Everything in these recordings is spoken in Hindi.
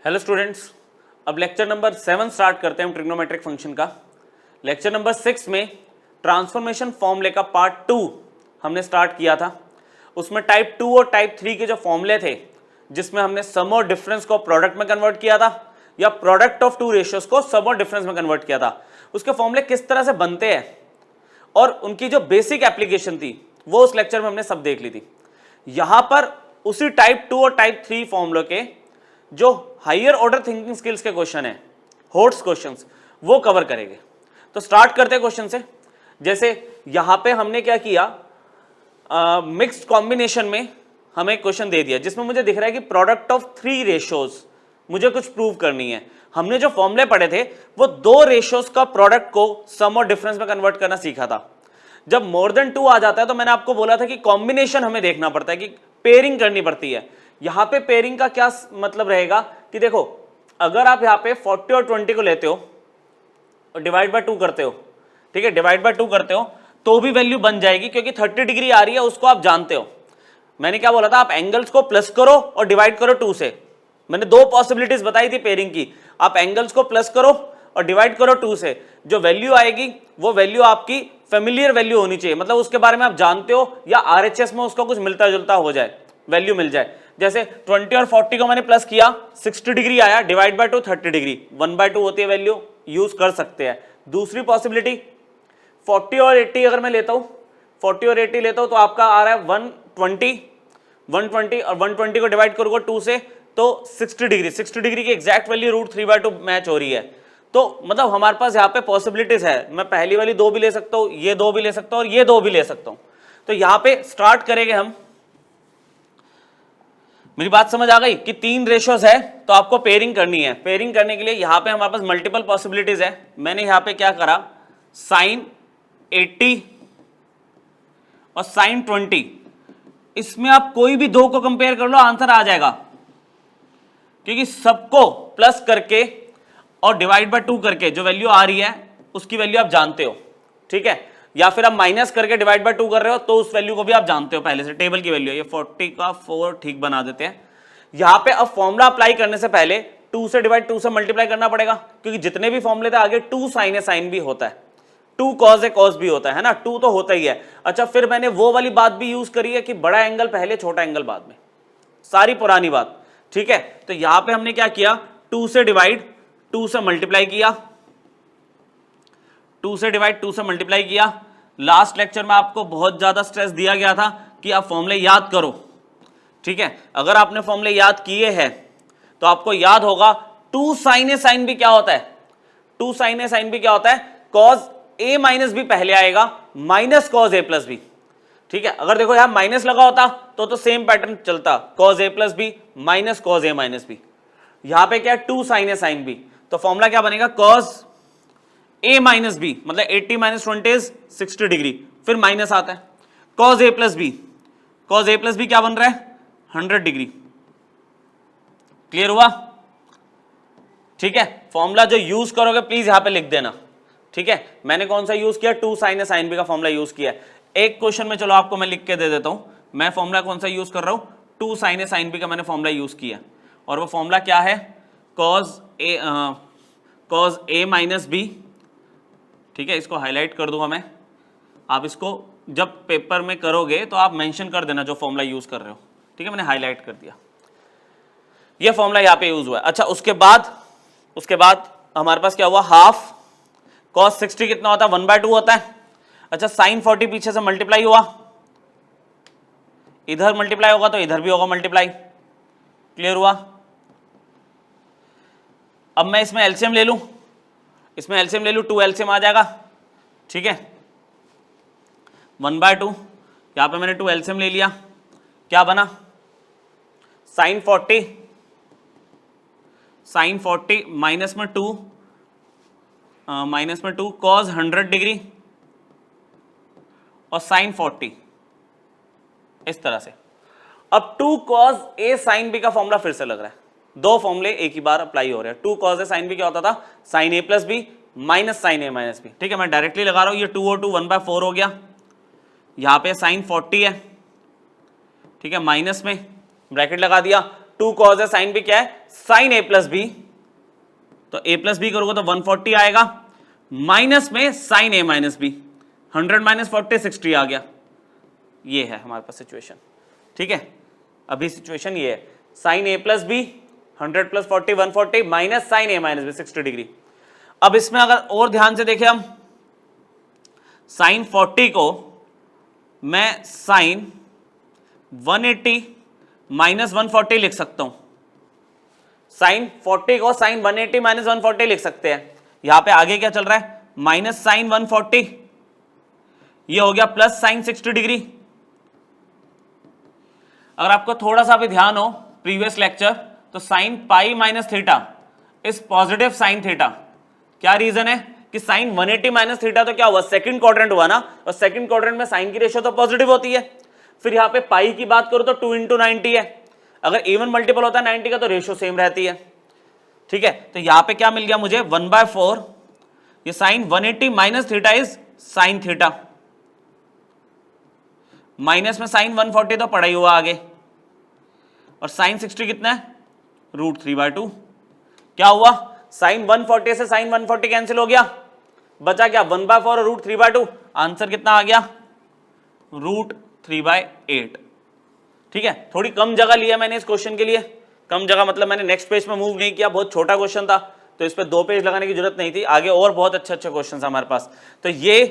हेलो स्टूडेंट्स, अब लेक्चर नंबर 7 स्टार्ट करते हैं हम ट्रिग्नोमेट्रिक फंक्शन का। लेक्चर नंबर 6 में ट्रांसफॉर्मेशन फॉर्मूले का पार्ट 2 हमने स्टार्ट किया था। उसमें टाइप 2 और टाइप 3 के जो फॉर्मूले थे, जिसमें हमने सम और डिफरेंस को प्रोडक्ट में कन्वर्ट किया था या प्रोडक्ट ऑफ टू रेशियोज को सम और डिफरेंस में कन्वर्ट किया था, उसके फॉर्मूले किस तरह से बनते हैं और उनकी जो बेसिक एप्लीकेशन थी वो उस लेक्चर में हमने सब देख ली थी। यहां पर उसी टाइप 2 और टाइप 3 फॉर्मूले के जो हायर ऑर्डर थिंकिंग स्किल्स के क्वेश्चन है, होट्स क्वेश्चंस, वो कवर करेंगे। तो स्टार्ट करते हैं क्वेश्चन से। जैसे यहां पे हमने क्या किया, मिक्स्ड कॉम्बिनेशन में हमें क्वेश्चन दे दिया जिसमें मुझे दिख रहा है कि प्रोडक्ट ऑफ 3 रेशियोज मुझे कुछ प्रूव करनी है। हमने जो फॉर्मूले पढ़े थे वो 2 रेशियोज का प्रोडक्ट को सम और डिफरेंस में कन्वर्ट करना सीखा था। जब मोर देन 2 आ जाता है तो मैंने आपको बोला था कि कॉम्बिनेशन हमें देखना पड़ता है, कि पेयरिंग करनी पड़ती है। यहां पे पेयरिंग का क्या मतलब रहेगा कि देखो, अगर आप यहां पे 40 और 20 को लेते हो और डिवाइड बाय 2 करते हो, ठीक है, डिवाइड बाय 2 करते हो तो भी वैल्यू बन जाएगी, क्योंकि 30 डिग्री आ रही है, उसको आप जानते हो। मैंने क्या बोला था, आप एंगल्स को प्लस करो और डिवाइड करो 2 से। मैंने 2 पॉसिबिलिटीज बताई थी पेयरिंग की। आप एंगल्स को प्लस करो और डिवाइड करो 2 से, जो वैल्यू आएगी वो वैल्यू आपकी फेमिलियर वैल्यू होनी चाहिए, मतलब उसके बारे में आप जानते हो या आरएचएस में उसका कुछ मिलता जुलता हो जाए, वैल्यू मिल जाए। जैसे 20 और 40 को मैंने प्लस किया, 60 डिग्री आया, डिवाइड बाय 2 30 डिग्री, 1/2 होती है वैल्यू, यूज कर सकते हैं। दूसरी पॉसिबिलिटी 40 और 80 अगर मैं लेता हूं, 40 और 80 लेता हूं तो आपका आ रहा है 120 और 120 को डिवाइड करूंगा 2 से तो 60 डिग्री, 60 डिग्री की एग्जैक्ट वैल्यू √3/2 मैच हो रही है। तो मतलब हमारे पास यहाँ पे पॉसिबिलिटीज है, मैं पहली वाली 2 भी ले सकता हूँ, ये 2 भी ले सकता हूँ और ये 2 भी ले सकता हूँ। तो यहाँ पे स्टार्ट करेंगे हम। मेरी बात समझ आ गई कि 3 रेशियोज है तो आपको पेयरिंग करनी है। पेयरिंग करने के लिए यहाँ पे हमारे पास मल्टीपल पॉसिबिलिटीज है। मैंने यहाँ पे क्या करा, साइन 80 और साइन 20, इसमें आप कोई भी 2 को कंपेयर कर लो, आंसर आ जाएगा, क्योंकि सबको प्लस करके और डिवाइड बाय 2 करके जो वैल्यू आ रही है उसकी वैल्यू आप जानते हो, ठीक है। या फिर आप माइनस करके डिवाइड बाय 2 कर रहे हो तो उस वैल्यू को भी आप जानते हो पहले से, टेबल की वैल्यू है। ये 40 का 4 ठीक बना देते हैं। यहां पे अब फॉर्मूला अप्लाई करने से पहले 2 से डिवाइड 2 से मल्टीप्लाई करना पड़ेगा, क्योंकि जितने भी फॉर्मूले थे आगे 2 साइन है साइन भी होता है, 2 कॉस है कॉस भी होता है ना, 2 तो होता ही है। अच्छा, फिर मैंने वो वाली बात भी यूज करी है कि बड़ा एंगल पहले छोटा एंगल बाद में, सारी पुरानी बात, ठीक है। तो यहां पे हमने क्या किया, 2 से डिवाइड 2 से मल्टीप्लाई किया, 2 से डिवाइड 2 से मल्टीप्लाई किया। लास्ट लेक्चर में आपको बहुत ज्यादा स्ट्रेस दिया गया था कि आप फॉर्मूले याद करो, ठीक है। अगर आपने फॉर्मूले याद किए हैं तो आपको याद होगा 2 साइन ए साइन भी क्या होता है, 2 साइन ए साइन भी क्या होता है, कॉस ए माइनस बी पहले आएगा minus cos A plus B, ठीक है। अगर देखो यहां माइनस लगा होता तो सेम पैटर्न चलता, cos A plus B minus cos A minus B. यहां पे क्या, 2 साइन ए साइन बी, तो फॉर्मूला क्या बनेगा, कॉस a माइनस बी, मतलब 80 माइनस 20 इज 60 डिग्री, फिर माइनस आता है, cos A plus B, cos A plus B क्या बन रहा है, 100 डिग्री। क्लियर हुआ, ठीक है। फॉर्मूला जो यूज करोगे प्लीज यहां पे लिख देना, ठीक है। मैंने कौन सा यूज किया, 2 साइन ए साइन बी का फॉर्मूला यूज किया। एक क्वेश्चन में चलो आपको मैं लिख के दे देता हूं, मैं फॉर्मूला कौन सा यूज कर रहा हूं, 2 साइन ए साइन बी का मैंने फॉर्मूला यूज किया, और वो फॉर्मूला क्या है, कॉस ए माइनस बी, ठीक है। इसको हाईलाइट कर दूंगा मैं, आप इसको जब पेपर में करोगे तो आप मेंशन कर देना जो फॉर्मूला यूज कर रहे हो, ठीक है। मैंने हाईलाइट कर दिया, ये फॉर्मूला यहाँ पे यूज हुआ है। अच्छा, उसके बाद हमारे पास क्या हुआ, हाफ कॉस 60 कितना होता है, 1/2 होता है। अच्छा, साइन 40 पीछे से मल्टीप्लाई हुआ, इधर मल्टीप्लाई होगा तो इधर भी होगा मल्टीप्लाई। क्लियर हुआ। अब मैं इसमें एलसीएम ले लूं, इसमें एलसीएम ले लूं, 2 एलसीएम आ जाएगा, ठीक है। 1/2, यहां पे मैंने 2 एलसीएम ले लिया, क्या बना, साइन 40 माइनस में 2 कॉस 100 डिग्री और साइन 40, इस तरह से। अब 2 कॉस ए साइन बी का फॉर्मूला फिर से लग रहा है, 2 फॉर्मूले एक ही बार अप्लाई हो रहे हैं। 2 कॉस ए साइन बी क्या होता था, sign A plus B minus sine A minus B, ठीक है। मैं डायरेक्टली लगा रहा हूं, ये 2 और 2 1/4 हो गया। यहां पे साइन 40 है, ठीक है, माइनस में ब्रैकेट लगा दिया, 2 कॉस ए साइन बी क्या है, साइन ए प्लस बी, तो ए प्लस बी करोगे तो 140 आएगा, माइनस में sine A minus B, 100 minus 40 60 आ गया। ये है हमारे पास सिचुएशन, ठीक है। अभी सिचुएशन ये है, sine A plus B 100 plus 40 140 minus sine A minus B 60 degree. अब इसमें अगर और ध्यान से देखें हम, साइन 40 को मैं साइन 180 माइनस 140 लिख सकता हूं, साइन 40 को साइन 180 माइनस 140 लिख सकते हैं। यहां पे आगे क्या चल रहा है, माइनस साइन 140, ये हो गया प्लस साइन 60 डिग्री। अगर आपको थोड़ा सा भी ध्यान हो प्रीवियस लेक्चर, तो sine pi minus theta is positive sine theta. क्या रीजन है कि साइन 180 माइनस थीटा तो क्या हुआ, सेकंड क्वाड्रेंट हुआ ना, और सेकंड क्वाड्रेंट में साइन की रेशियो तो पॉजिटिव होती है। फिर यहाँ पे पाई की बात करो तो 2 इंटू 90 है, अगर इवन मल्टीपल होता है 90 का तो रेशियो सेम रहती है, ठीक है। तो यहाँ पे क्या मिल गया मुझे 1/4, ये sine 180 minus theta is sine theta, minus में साइन 140 तो पड़ा ही हुआ आगे, और साइन 60 कितना है, √3/2। क्या हुआ, साइन 140 से साइन 140 कैंसिल हो गया, बचा क्या 1/4 और √3/2, आंसर कितना आ गया √3/8, ठीक है। थोड़ी कम जगह लिया मैंने इस क्वेश्चन के लिए, कम जगह मतलब मैंने नेक्स्ट पेज में मूव नहीं किया, बहुत छोटा क्वेश्चन था तो इस पे 2 पेज लगाने की जरूरत नहीं थी, आगे और बहुत अच्छे अच्छे क्वेश्चन हमारे पास। तो ये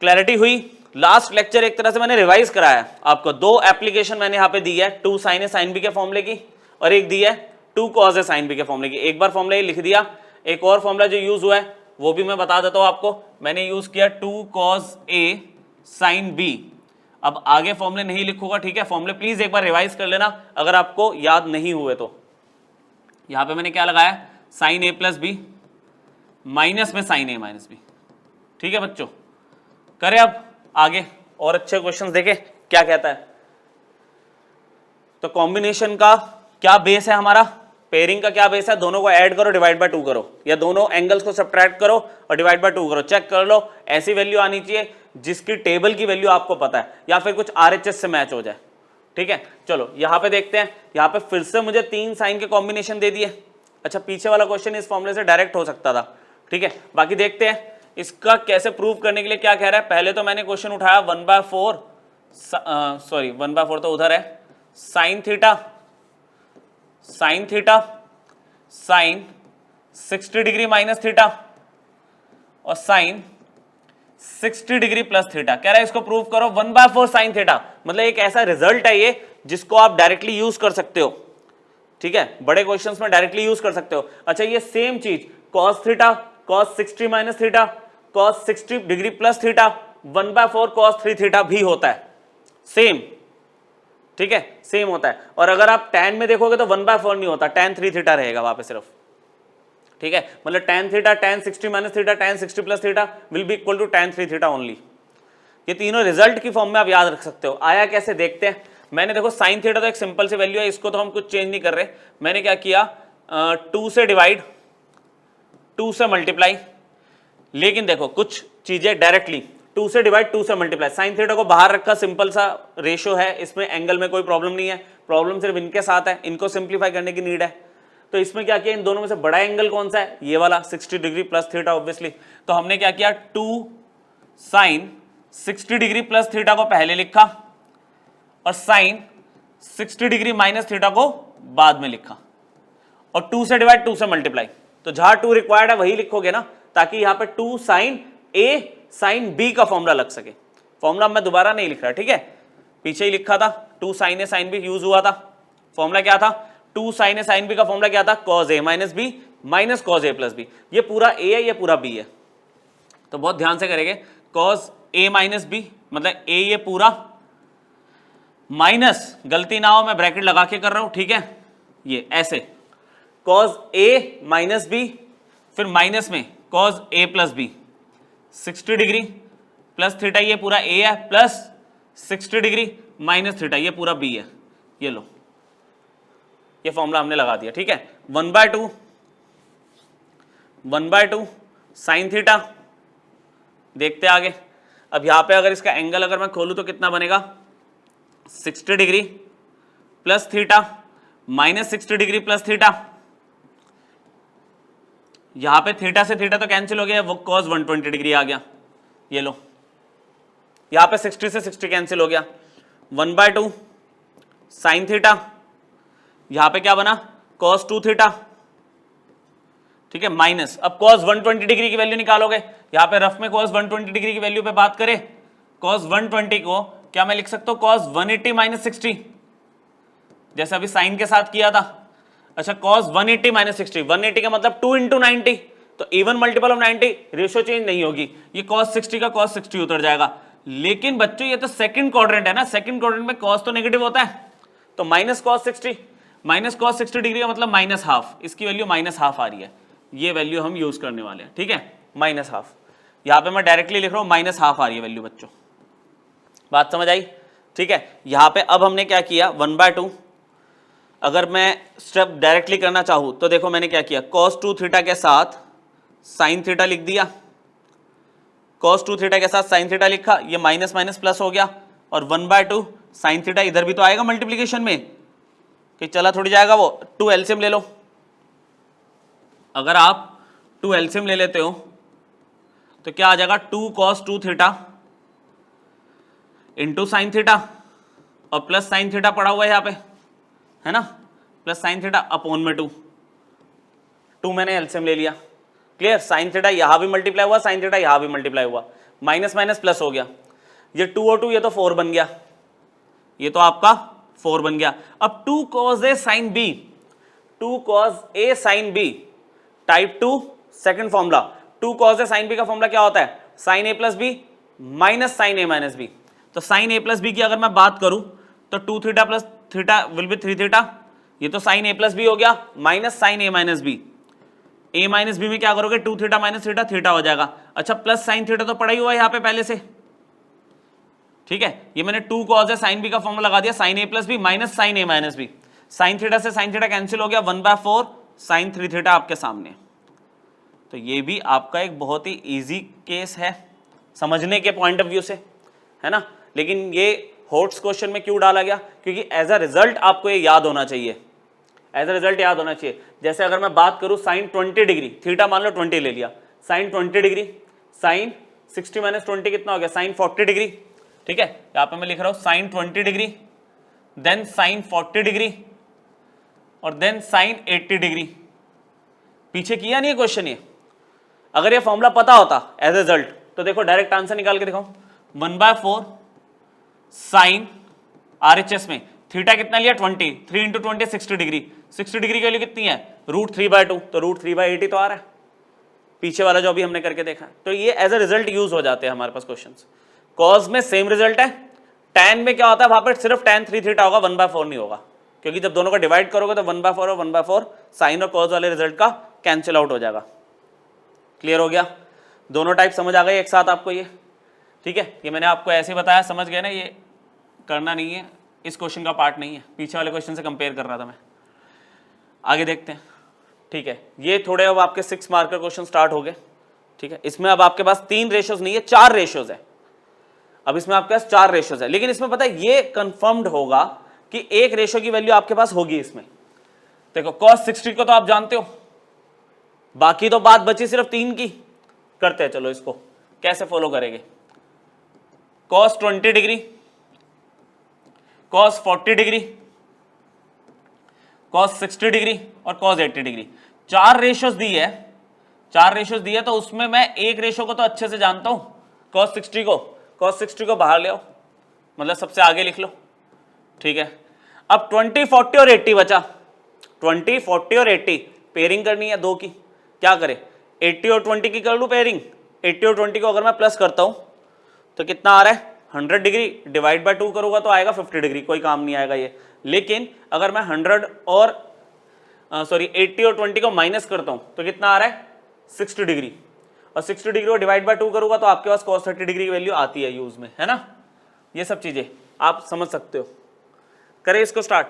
क्लैरिटी हुई। लास्ट लेक्चर एक तरह से मैंने रिवाइज कराया आपको, 2 एप्लीकेशन मैंने यहाँ पे दी है, 2 साइन ए साइन बी के फॉर्मूले की, और एक दी है 2 कॉस ए साइन बी के फॉर्मूले की। एक बार फॉर्मूला ये लिख दिया, एक और फॉर्मूला जो यूज हुआ है वो भी मैं बता देता हूँ आपको, मैंने यूज किया 2 कॉस ए साइन बी। अब आगे फॉर्मूले नहीं लिखूंगा, ठीक है, फॉर्मूले प्लीज एक बार रिवाइज कर लेना अगर आपको याद नहीं हुए तो। यहां पे मैंने क्या लगाया, sign A plus B minus में साइन ए माइनस बी, ठीक है बच्चों। करें अब आगे और अच्छे क्वेश्चंस देखें क्या कहता है। तो कॉम्बिनेशन का क्या बेस है हमारा, पेयरिंग का क्या बेस है, दोनों को ऐड करो डिवाइड बाय 2 करो, या दोनों एंगल्स को सब्ट्रैक्ट करो और डिवाइड बाय 2 करो, चेक कर लो ऐसी वैल्यू आनी चाहिए जिसकी टेबल की वैल्यू आपको पता है, या फिर कुछ आरएचएस से मैच हो जाए, ठीक है। चलो यहां पे देखते हैं, यहां पे फिर से मुझे 3 साइन के कॉम्बिनेशन दे दिए। अच्छा, पीछे वाला क्वेश्चन इस फॉर्मूले से डायरेक्ट हो सकता था, ठीक है। बाकी देखते हैं इसका कैसे प्रूव करने के लिए क्या कह रहा है। पहले तो मैंने क्वेश्चन उठाया 1/4, सॉरी 1/4 तो उधर है, sine theta sine 60 degree minus theta और साइन 60 डिग्री प्लस थीटा। कह रहा है इसको प्रूव करो 1/4 साइन थीटा, मतलब एक ऐसा रिजल्ट है ये जिसको आप डायरेक्टली यूज कर सकते हो, ठीक है, बड़े क्वेश्चंस में डायरेक्टली यूज कर सकते हो। अच्छा, ये सेम चीज cos theta cos 60 minus theta cos 60 degree plus theta 1/4 cos 3 theta भी होता है, सेम, ठीक है, सेम होता है। और अगर आप tan में देखोगे तो 1/4 नहीं होता, tan 3 थीटा रहेगा वहां पे सिर्फ, ठीक है, मतलब tan theta tan 60 minus theta tan 60 plus theta will be equal to tan 3 theta only. ये तीनों रिजल्ट की फॉर्म में आप याद रख सकते हो। आया कैसे देखते हैं। मैंने देखो साइन थीटा तो एक सिंपल सी वैल्यू है, इसको तो हम कुछ चेंज नहीं कर रहे। मैंने क्या किया, 2 से डिवाइड 2 से मल्टीप्लाई, लेकिन देखो कुछ चीजें डायरेक्टली 2 से डिवाइड 2 से मल्टीप्लाई, साइन थीटा को बाहर रखा, सिंपल सा रेशो है, इसमें एंगल में कोई प्रॉब्लम नहीं है, प्रॉब्लम सिर्फ इनके साथ है, इनको सिंप्लीफाई करने की नीड है। तो इसमें क्या किया, इन दोनों में से बड़ा एंगल कौन सा है, ये वाला 60 डिग्री प्लस थीटा ऑब्वियसली। तो हमने क्या किया, 2 साइन 60 डिग्री प्लस थीटा को पहले लिखा और साइन 60 डिग्री माइनस थीटा को बाद में लिखा, और 2 से डिवाइड 2 से मल्टीप्लाई। तो जहां 2 रिक्वायर्ड है वही लिखोगे ना, ताकि यहां पे 2 साइन ए साइन बी का फॉर्मूला लग सके। फॉर्मूला मैं दोबारा नहीं लिख रहा, ठीक है, पीछे ही लिखा था, 2 sine A sine B use हुआ था। फॉर्मूला क्या था, 2 साइन ए साइन बी का फॉर्मूला क्या था, cos A minus B minus cos A plus B. ये पूरा ए है, ये पूरा बी है, तो बहुत ध्यान से करेंगे। कॉज ए माइनस बी मतलब ए ये पूरा, माइनस, गलती ना हो मैं ब्रैकेट लगा के कर रहा हूं, ठीक है, ये ऐसे कॉज ए माइनस बी, फिर माइनस में cos A plus B, 60 degree plus theta ये पूरा ए है, प्लस 60 डिग्री माइनस थीटा ये पूरा बी है। ये लो, ये फॉर्मूला हमने लगा दिया, ठीक है। 1/2 साइन थीटा, देखते आगे। अब यहां पे अगर इसका एंगल अगर मैं खोलूं तो कितना बनेगा, 60 degree plus theta -60 degree plus theta, यहां पे थीटा से थीटा तो कैंसिल हो गया, वो cos 120 डिग्री आ गया, ये लो, यहां पे 60 से 60 कैंसिल हो गया, 1/2 साइन थीटा, यहां पे क्या बना cos 2 थीटा, ठीक है, माइनस, अब cos 120 डिग्री की वैल्यू निकालोगे, यहां पे रफ में cos 120 डिग्री की वैल्यू पे बात करें, cos 120 को क्या मैं लिख सकता हूं cos 180 माइनस 60, जैसे अभी साइन के साथ किया था। अच्छा, cos 180 माइनस 60, 180 का मतलब 2 इंटू 90, तो even multiple of 90, ratio change नहीं होगी, ये cos 60 का cos 60 उतर जाएगा। लेकिन बच्चों ये तो सेकंड क्वाड्रेंट है ना, सेकंड क्वाड्रेंट में cos तो नेगेटिव होता है, तो minus cos 60, minus cos 60 degree का मतलब माइनस हाफ, इसकी वैल्यू माइनस हाफ आ रही है, ये वैल्यू हम यूज करने वाले हैं, ठीक है, माइनस हाफ, यहां पे मैं डायरेक्टली लिख रहा हूं माइनस हाफ आ रही है वैल्यू बच्चों, बात समझ आई, ठीक है। यहां पे अब हमने क्या किया 1/2, अगर मैं स्टेप डायरेक्टली करना चाहूं तो देखो मैंने क्या किया, cos 2 थीटा के साथ sin थीटा लिख दिया, cos 2 थीटा के साथ sin थीटा लिखा, ये माइनस माइनस प्लस हो गया, और 1/2 sin थीटा इधर भी तो आएगा मल्टीप्लीकेशन में, कि चला थोड़ी जाएगा वो, 2 एलसीएम ले लो, अगर आप 2 एलसीएम ले लेते हो तो क्या आ जाएगा 2 cos 2 theta into sine theta, और प्लस साइन थीटा पड़ा हुआ है यहाँ पे, है ना, प्लस साइन थीटा अपॉन में 2 मैंने एलसीएम ले लिया, क्लियर, साइन थीटा यहां भी मल्टीप्लाई हुआ, साइन थीटा यहां भी मल्टीप्लाई हुआ, माइनस माइनस प्लस हो गया, ये 2 और 2 ये तो 4 बन गया, ये तो आपका 4 बन गया। अब 2 cos a sin b, 2 cos a sin b type 2 second formula, 2 cos a sin b का फॉर्मूला क्या होता है, sin a plus B minus sine A minus B, तो साइन ए प्लस बी की अगर मैं बात करूं तो 2 theta plus theta will be 3 theta, ये तो साइन ए प्लस बी हो गया, minus sine A minus B, A minus B में क्या करोगे 2 थीटा माइनस थीटा, थीटा हो जाएगा। अच्छा, प्लस साइन थीटा तो पड़ा ही हुआ है यहाँ पे पहले से, ठीक है, ये मैंने 2 cos a sin b का फॉर्मूला लगा दिया, sign A plus B minus sine A minus B, sine theta से साइन थीटा कैंसिल हो गया, 1/4 साइन 3 थीटा आपके सामने। तो ये भी आपका एक बहुत ही इजी केस है समझने के पॉइंट ऑफ व्यू से, है ना, लेकिन ये हॉट्स क्वेश्चन में क्यों डाला गया, क्योंकि एज अ रिजल्ट आपको ये याद होना चाहिए, एज अ रिजल्ट याद होना चाहिए। जैसे अगर मैं बात करूं साइन 20 डिग्री, थीटा मान लो 20 ले लिया, साइन 20 डिग्री, साइन 60 माइनस 20 कितना हो गया, साइन 40 डिग्री, ठीक है, यहां पे मैं लिख रहा हूं sine 20 degree, then sine 40 degree, और देन साइन 80 डिग्री। पीछे किया नहीं है क्वेश्चन ये, अगर ये फॉर्मूला पता होता एज ए रिजल्ट तो देखो डायरेक्ट आंसर निकाल के दिखाओ, 1/4 साइन आरएचएस में थीटा कितना लिया 20, 3 इंटू 20 60 डिग्री, 60 डिग्री की वैल्यू कितनी है √3/2, तो √3/80 तो आ रहा है, पीछे वाला जो अभी हमने करके देखा है। तो ये एज अ रिजल्ट यूज हो जाते हैं हमारे पास क्वेश्चंस। कॉज में सेम रिजल्ट है, tan में क्या होता है वहां पर सिर्फ tan 3 थीटा होगा, 1/4 नहीं होगा, क्योंकि जब दोनों का डिवाइड करोगे तो 1/4 और 1/4 साइन और कॉज वाले रिजल्ट का कैंसिल आउट हो जाएगा। क्लियर हो गया, दोनों टाइप समझ आ गए एक साथ आपको ये, ठीक है, ये मैंने आपको ऐसे ही बताया, समझ गए ना, ये करना नहीं है, इस क्वेश्चन का पार्ट नहीं है, पीछे वाले क्वेश्चन से कंपेयर कर रहा था मैं। आगे देखते हैं, ठीक है, ये थोड़े अब आपके 6 मार्कर क्वेश्चन स्टार्ट हो गए, ठीक है, इसमें अब आपके पास 3 रेशियोज नहीं है, 4 रेशियोज है, अब इसमें आपके पास 4 रेशियोज है, लेकिन इसमें पता है ये कंफर्म्ड होगा कि एक रेशियो की वैल्यू आपके पास होगी इसमें। देखो cos 60 को तो आप जानते हो, बाकी तो बात बची सिर्फ 3 की, करते हैं, चलो इसको कैसे फॉलो करेंगे। cos 20 degree, cos 40 degree, cos 60 degree और cos 80 डिग्री, 4 रेशियोज दी है, 4 रेशियोज दी है, तो उसमें मैं एक रेशियो को तो अच्छे से जानता हूं, cos 60 को बाहर ले आओ, मतलब सबसे आगे लिख लो, ठीक है। अब 20, 40 और 80 बचा, 20, 40 और 80 पेयरिंग करनी है दो की, क्या करें 80 और 20 की कर लूं पेयरिंग, 80 और 20 को अगर मैं प्लस करता हूं तो कितना आ रहा है 100 डिग्री, डिवाइड बाय 2 करूंगा तो आएगा 50 डिग्री, कोई काम नहीं आएगा ये। लेकिन अगर मैं 100 और 80 और 20 को माइनस करता हूं तो कितना आ रहा है 60 डिग्री, और 60 डिग्री को डिवाइड बाय 2 करूंगा तो आपके पास cos 30 डिग्री की वैल्यू आती है यूज में, है ना, ये सब चीजें आप समझ सकते हो। करें इसको स्टार्ट।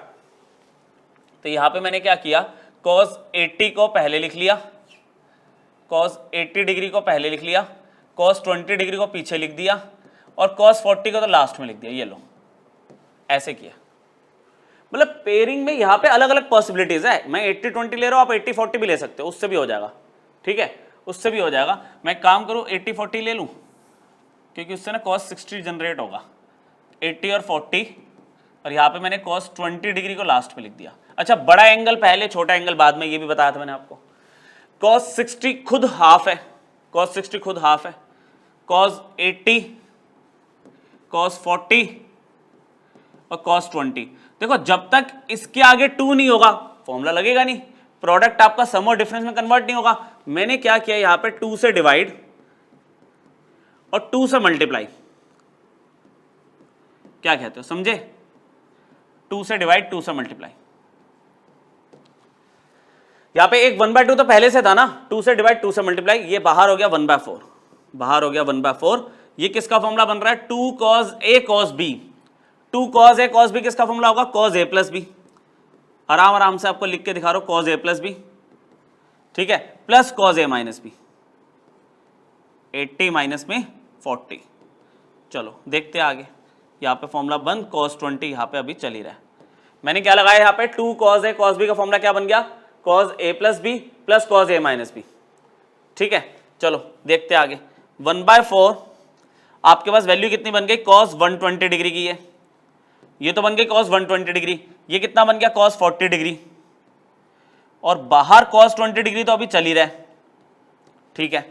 तो यहां पे मैंने क्या किया, cos 80 को पहले लिख लिया, cos 80 डिग्री को पहले लिख लिया, cos 20 डिग्री को पीछे लिख दिया, और cos 40 को तो लास्ट में लिख दिया, ये लो ऐसे किया। मतलब पेयरिंग में यहाँ पे अलग अलग पॉसिबिलिटीज है, मैं 80-20 ले रहा हूँ, आप 80-40 भी ले सकते हो, उससे भी हो जाएगा, ठीक है, उससे भी हो जाएगा। मैं काम करूँ 80-40 ले लूँ, क्योंकि उससे ना cos 60 जनरेट होगा, 80 और 40, और यहाँ पे मैंने cos 20 डिग्री को लास्ट में लिख दिया। अच्छा, बड़ा एंगल पहले, छोटा एंगल बाद में, ये भी बताया था मैंने आपको। cos 60 खुद हाफ है, cos 60 खुद हाफ है, cos 80, cos 40 और cos 20। देखो जब तक इसके आगे 2 नहीं होगा फॉर्मूला लगेगा नहीं, प्रोडक्ट आपका सम और डिफरेंस में कन्वर्ट नहीं होगा। मैंने क्या किया, यहाँ पे 2 से डिवाइड और 2 से मल्टीप्लाई, क्या कहते हो, समझे? 2 से डिवाइड, 2 से मल्टीप्लाई। यहां पे एक 1/2 तो पहले से था ना, 2 से डिवाइड 2 से मल्टीप्लाई, ये बाहर हो गया 1/4, बाहर हो गया 1/4। ये किसका फॉर्मूला बन रहा है, 2 cos a cos b, 2 cos a cos b किसका फॉर्मूला होगा, cos a प्लस b। आराम आराम से आपको लिख के दिखा रहा हूं, cos a प्लस b, ठीक है, plus cos a minus b, 80 minus में 40। चलो देखते हैं आगे, यहाँ पे फॉर्मूला बंद, cos 20 यहाँ पे अभी चल ही रहा है। मैंने क्या लगाया यहाँ पे, 2 cos a cos b का फॉर्मूला क्या बन गया, cos a plus b plus cos a minus b, ठीक है। चलो देखते हैं आगे, 1/4 आपके पास वैल्यू कितनी बन गई, cos 120 डिग्री की है, ये तो बन गई cos 120 डिग्री, ये कितना बन गया, cos 40 डिग्री, और बाहर cos 20 डिग्री तो अभी चल ही रहा है, ठीक है।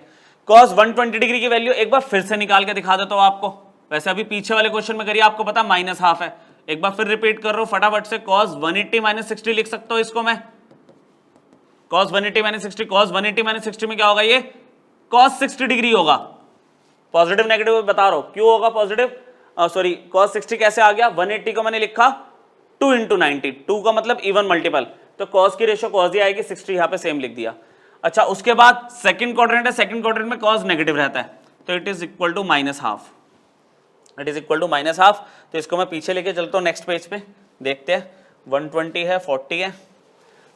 cos 120 डिग्री की वैल्यू एक बार फिर से निकाल के दिखा देता हूं आपको, वैसे अभी पीछे वाले क्वेश्चन में करिए, आपको पता -1/2 है, एक बार फिर रिपीट कर रहा हूं फटाफट से, cos 180 - 60 लिख सकता हूं इसको मैं, cos 180 - 60, cos 180 - 60 में क्या होगा, ये cos 60 डिग्री होगा, पॉजिटिव नेगेटिव बता रहा हूं, क्यों होगा पॉजिटिव, सॉरी cos 60 कैसे आ गया, 180 को मैंने लिखा 2 × 90, 2 का मतलब इवन मल्टीपल, तो cos की रेशियो cos ही आएगी, 60 यहाँ पे सेम लिख दिया। अच्छा, उसके बाद सेकंड क्वाड्रेंट है, सेकंड क्वाड्रेंट में cos नेगेटिव रहता है, तो it is equal to -1/2, it is equal to -1/2। तो इसको मैं पीछे लेके चलता हूँ नेक्स्ट पेज पे, देखते हैं, 120 है, 40 है,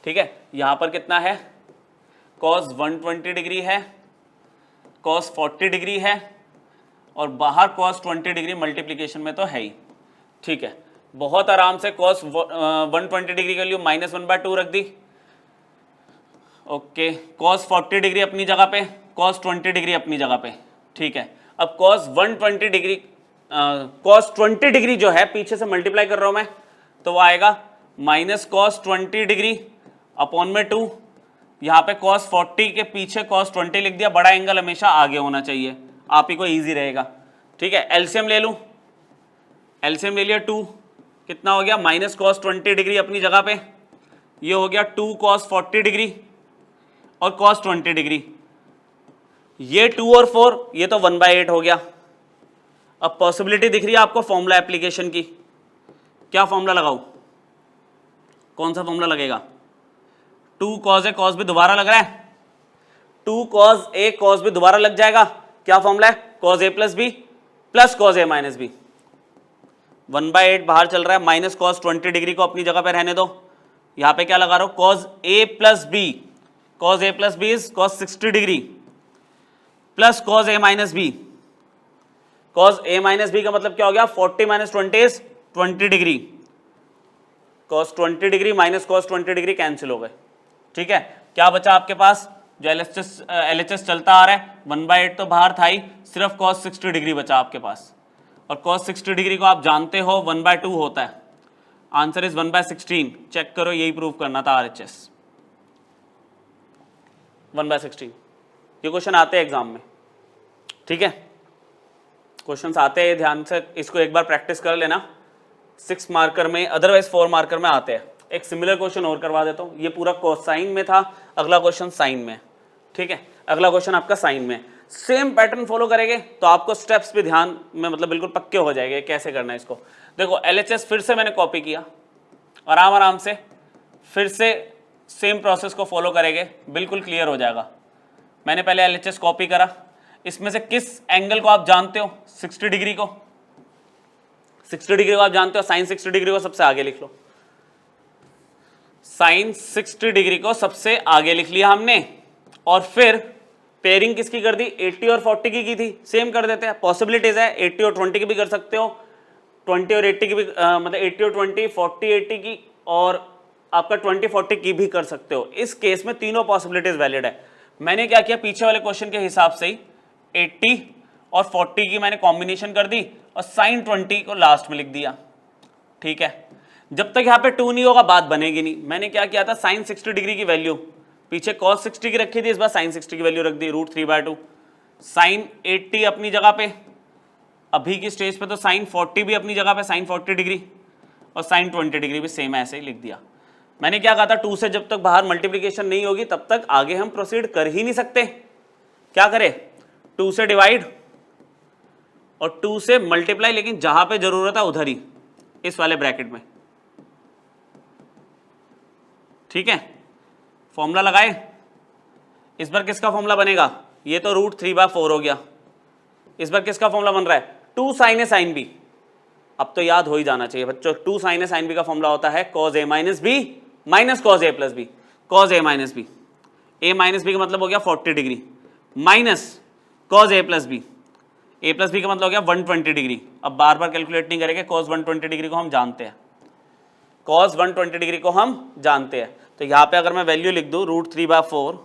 ठीक है, यहाँ पर कितना है, cos 120 डिग्री है, cos 40 डिग्री है, और बाहर cos 20 डिग्री मल्टीप्लीकेशन में तो है ही, ठीक है। बहुत आराम से cos 120 डिग्री की वैल्यू -1/2 रख दी, ओके, cos 40 डिग्री अपनी जगह पे, cos 20 डिग्री अपनी जगह पे, ठीक है। अब cos 120 डिग्री, cos 20 डिग्री जो है पीछे से मल्टीप्लाई कर रहा हूं मैं, तो वो आएगा -cos 20 डिग्री अपॉन में 2, यहाँ पे cos 40 के पीछे cos 20 लिख दिया, बड़ा एंगल हमेशा आगे होना चाहिए, आप ही को इजी रहेगा, ठीक है। एलसीएम ले लूं, एलसीएम ले लिया 2, कितना हो गया, -cos 20 डिग्री अपनी जगह पे, ये हो गया 2 cos 40 डिग्री और cos 20 डिग्री, ये 2 और 4, ये तो 1/8 हो गया। अब पॉसिबिलिटी दिख रही है आपको फॉर्मूला एप्लीकेशन की, क्या फॉर्मूला लगाऊं, कौन सा फॉर्मूला लगेगा, 2 cos a cos b दोबारा लग रहा है, 2 cos a cos b दोबारा लग जाएगा, क्या फॉर्मूला है, cos a plus b plus cos a minus b, 1/8 बाहर चल रहा है, माइनस cos 20 डिग्री को अपनी जगह पे रहने दो, यहाँ पे क्या लगा रहा हूं, cos a plus b, cos a plus b is cos 60 degree plus cos a minus b, cos a minus b का मतलब क्या हो गया, 40 - 20 is 20 degree, cos 20 degree minus cos 20 degree cancel हो गए, ठीक है। क्या बचा आपके पास, जो LHS चलता आ रहा है, 1/8 तो बाहर था ही, सिर्फ cos 60 डिग्री बचा आपके पास, और cos 60 डिग्री को आप जानते हो 1/2 होता है, आंसर इज 1/16, चेक करो, यही प्रूव करना था RHS, 1/16, ये क्वेश्चन आते हैं एग्जाम में, ठीक है, क्वेश्चंस आते हैं, ध्यान से इसको एक बार प्रैक्टिस कर लेना, 6 मार्कर में, अदरवाइज 4 मार्कर में आते हैं। एक सिमिलर क्वेश्चन और करवा देता हूँ, ये पूरा कोसाइन में था, अगला क्वेश्चन साइन में, ठीक है, अगला क्वेश्चन आपका साइन में, सेम पैटर्न फॉलो करेंगे तो आपको स्टेप्स भी ध्यान में मतलब बिल्कुल पक्के हो जाएंगे कैसे करना है इसको। देखो LHS फिर से मैंने कॉपी किया, आराम आराम से फिर से सेम प्रोसेस को फॉलो करेंगे, बिल्कुल क्लियर हो जाएगा। मैंने पहले LHS कॉपी करा, इसमें से किस एंगल को आप जानते हो, 60 डिग्री को, 60 डिग्री को आप जानते हो, साइन 60 डिग्री को सबसे आगे लिख लो, साइन 60 डिग्री को सबसे आगे लिख लिया हमने, और फिर पेयरिंग किसकी कर दी, 80 और 40 की थी, सेम कर देते हैं, पॉसिबिलिटीज है 80 और 20 की भी कर सकते हो, 20 और 80 की भी, मतलब 80 और 20, 40 80 की और आपका 20-40 की भी कर सकते हो। इस केस में तीनों पॉसिबिलिटीज वैलिड है। मैंने क्या किया, पीछे वाले क्वेश्चन के हिसाब से ही 80 और 40 की मैंने कॉम्बिनेशन कर दी और साइन 20 को लास्ट में लिख दिया। ठीक है, जब तक यहाँ पे 2 नहीं होगा बात बनेगी नहीं। मैंने क्या किया था, साइन 60 डिग्री की वैल्यू पीछे कॉस 60 की रखी थी, इस बार साइन 60 की वैल्यू रख दी √3/2। साइन 80 अपनी जगह पे, अभी की स्टेज पे तो साइन 40 भी अपनी जगह पे, साइन 40 डिग्री, और साइन 20 डिग्री भी सेम ऐसे ही लिख दिया। मैंने क्या कहा था, 2 से जब तक बाहर मल्टीप्लीकेशन नहीं होगी तब तक आगे हम प्रोसीड कर ही नहीं सकते। क्या करें, 2 से डिवाइड और 2 से मल्टीप्लाई, लेकिन जहां पे जरूरत है उधर ही, इस वाले ब्रैकेट में। ठीक है, फॉर्मूला लगाए। इस बार किसका फॉर्मूला बनेगा, ये तो √3/4 हो गया। इस बार किसका फॉर्मूला बन रहा है, 2 sin A sin B। अब तो याद हो ही जाना चाहिए बच्चों, 2 sin A sin B का फॉर्मूला होता है cos A minus B minus cos A plus B। cos A minus B, A minus B का मतलब हो गया 40 degree minus cos A plus B, A plus B का मतलब हो गया 120 डिग्री। अब बार बार कैलकुलेट नहीं करेंगे, cos 120 डिग्री को हम जानते हैं, cos 120 डिग्री को हम जानते हैं। तो यहां पे अगर मैं वैल्यू लिख दूं √3/4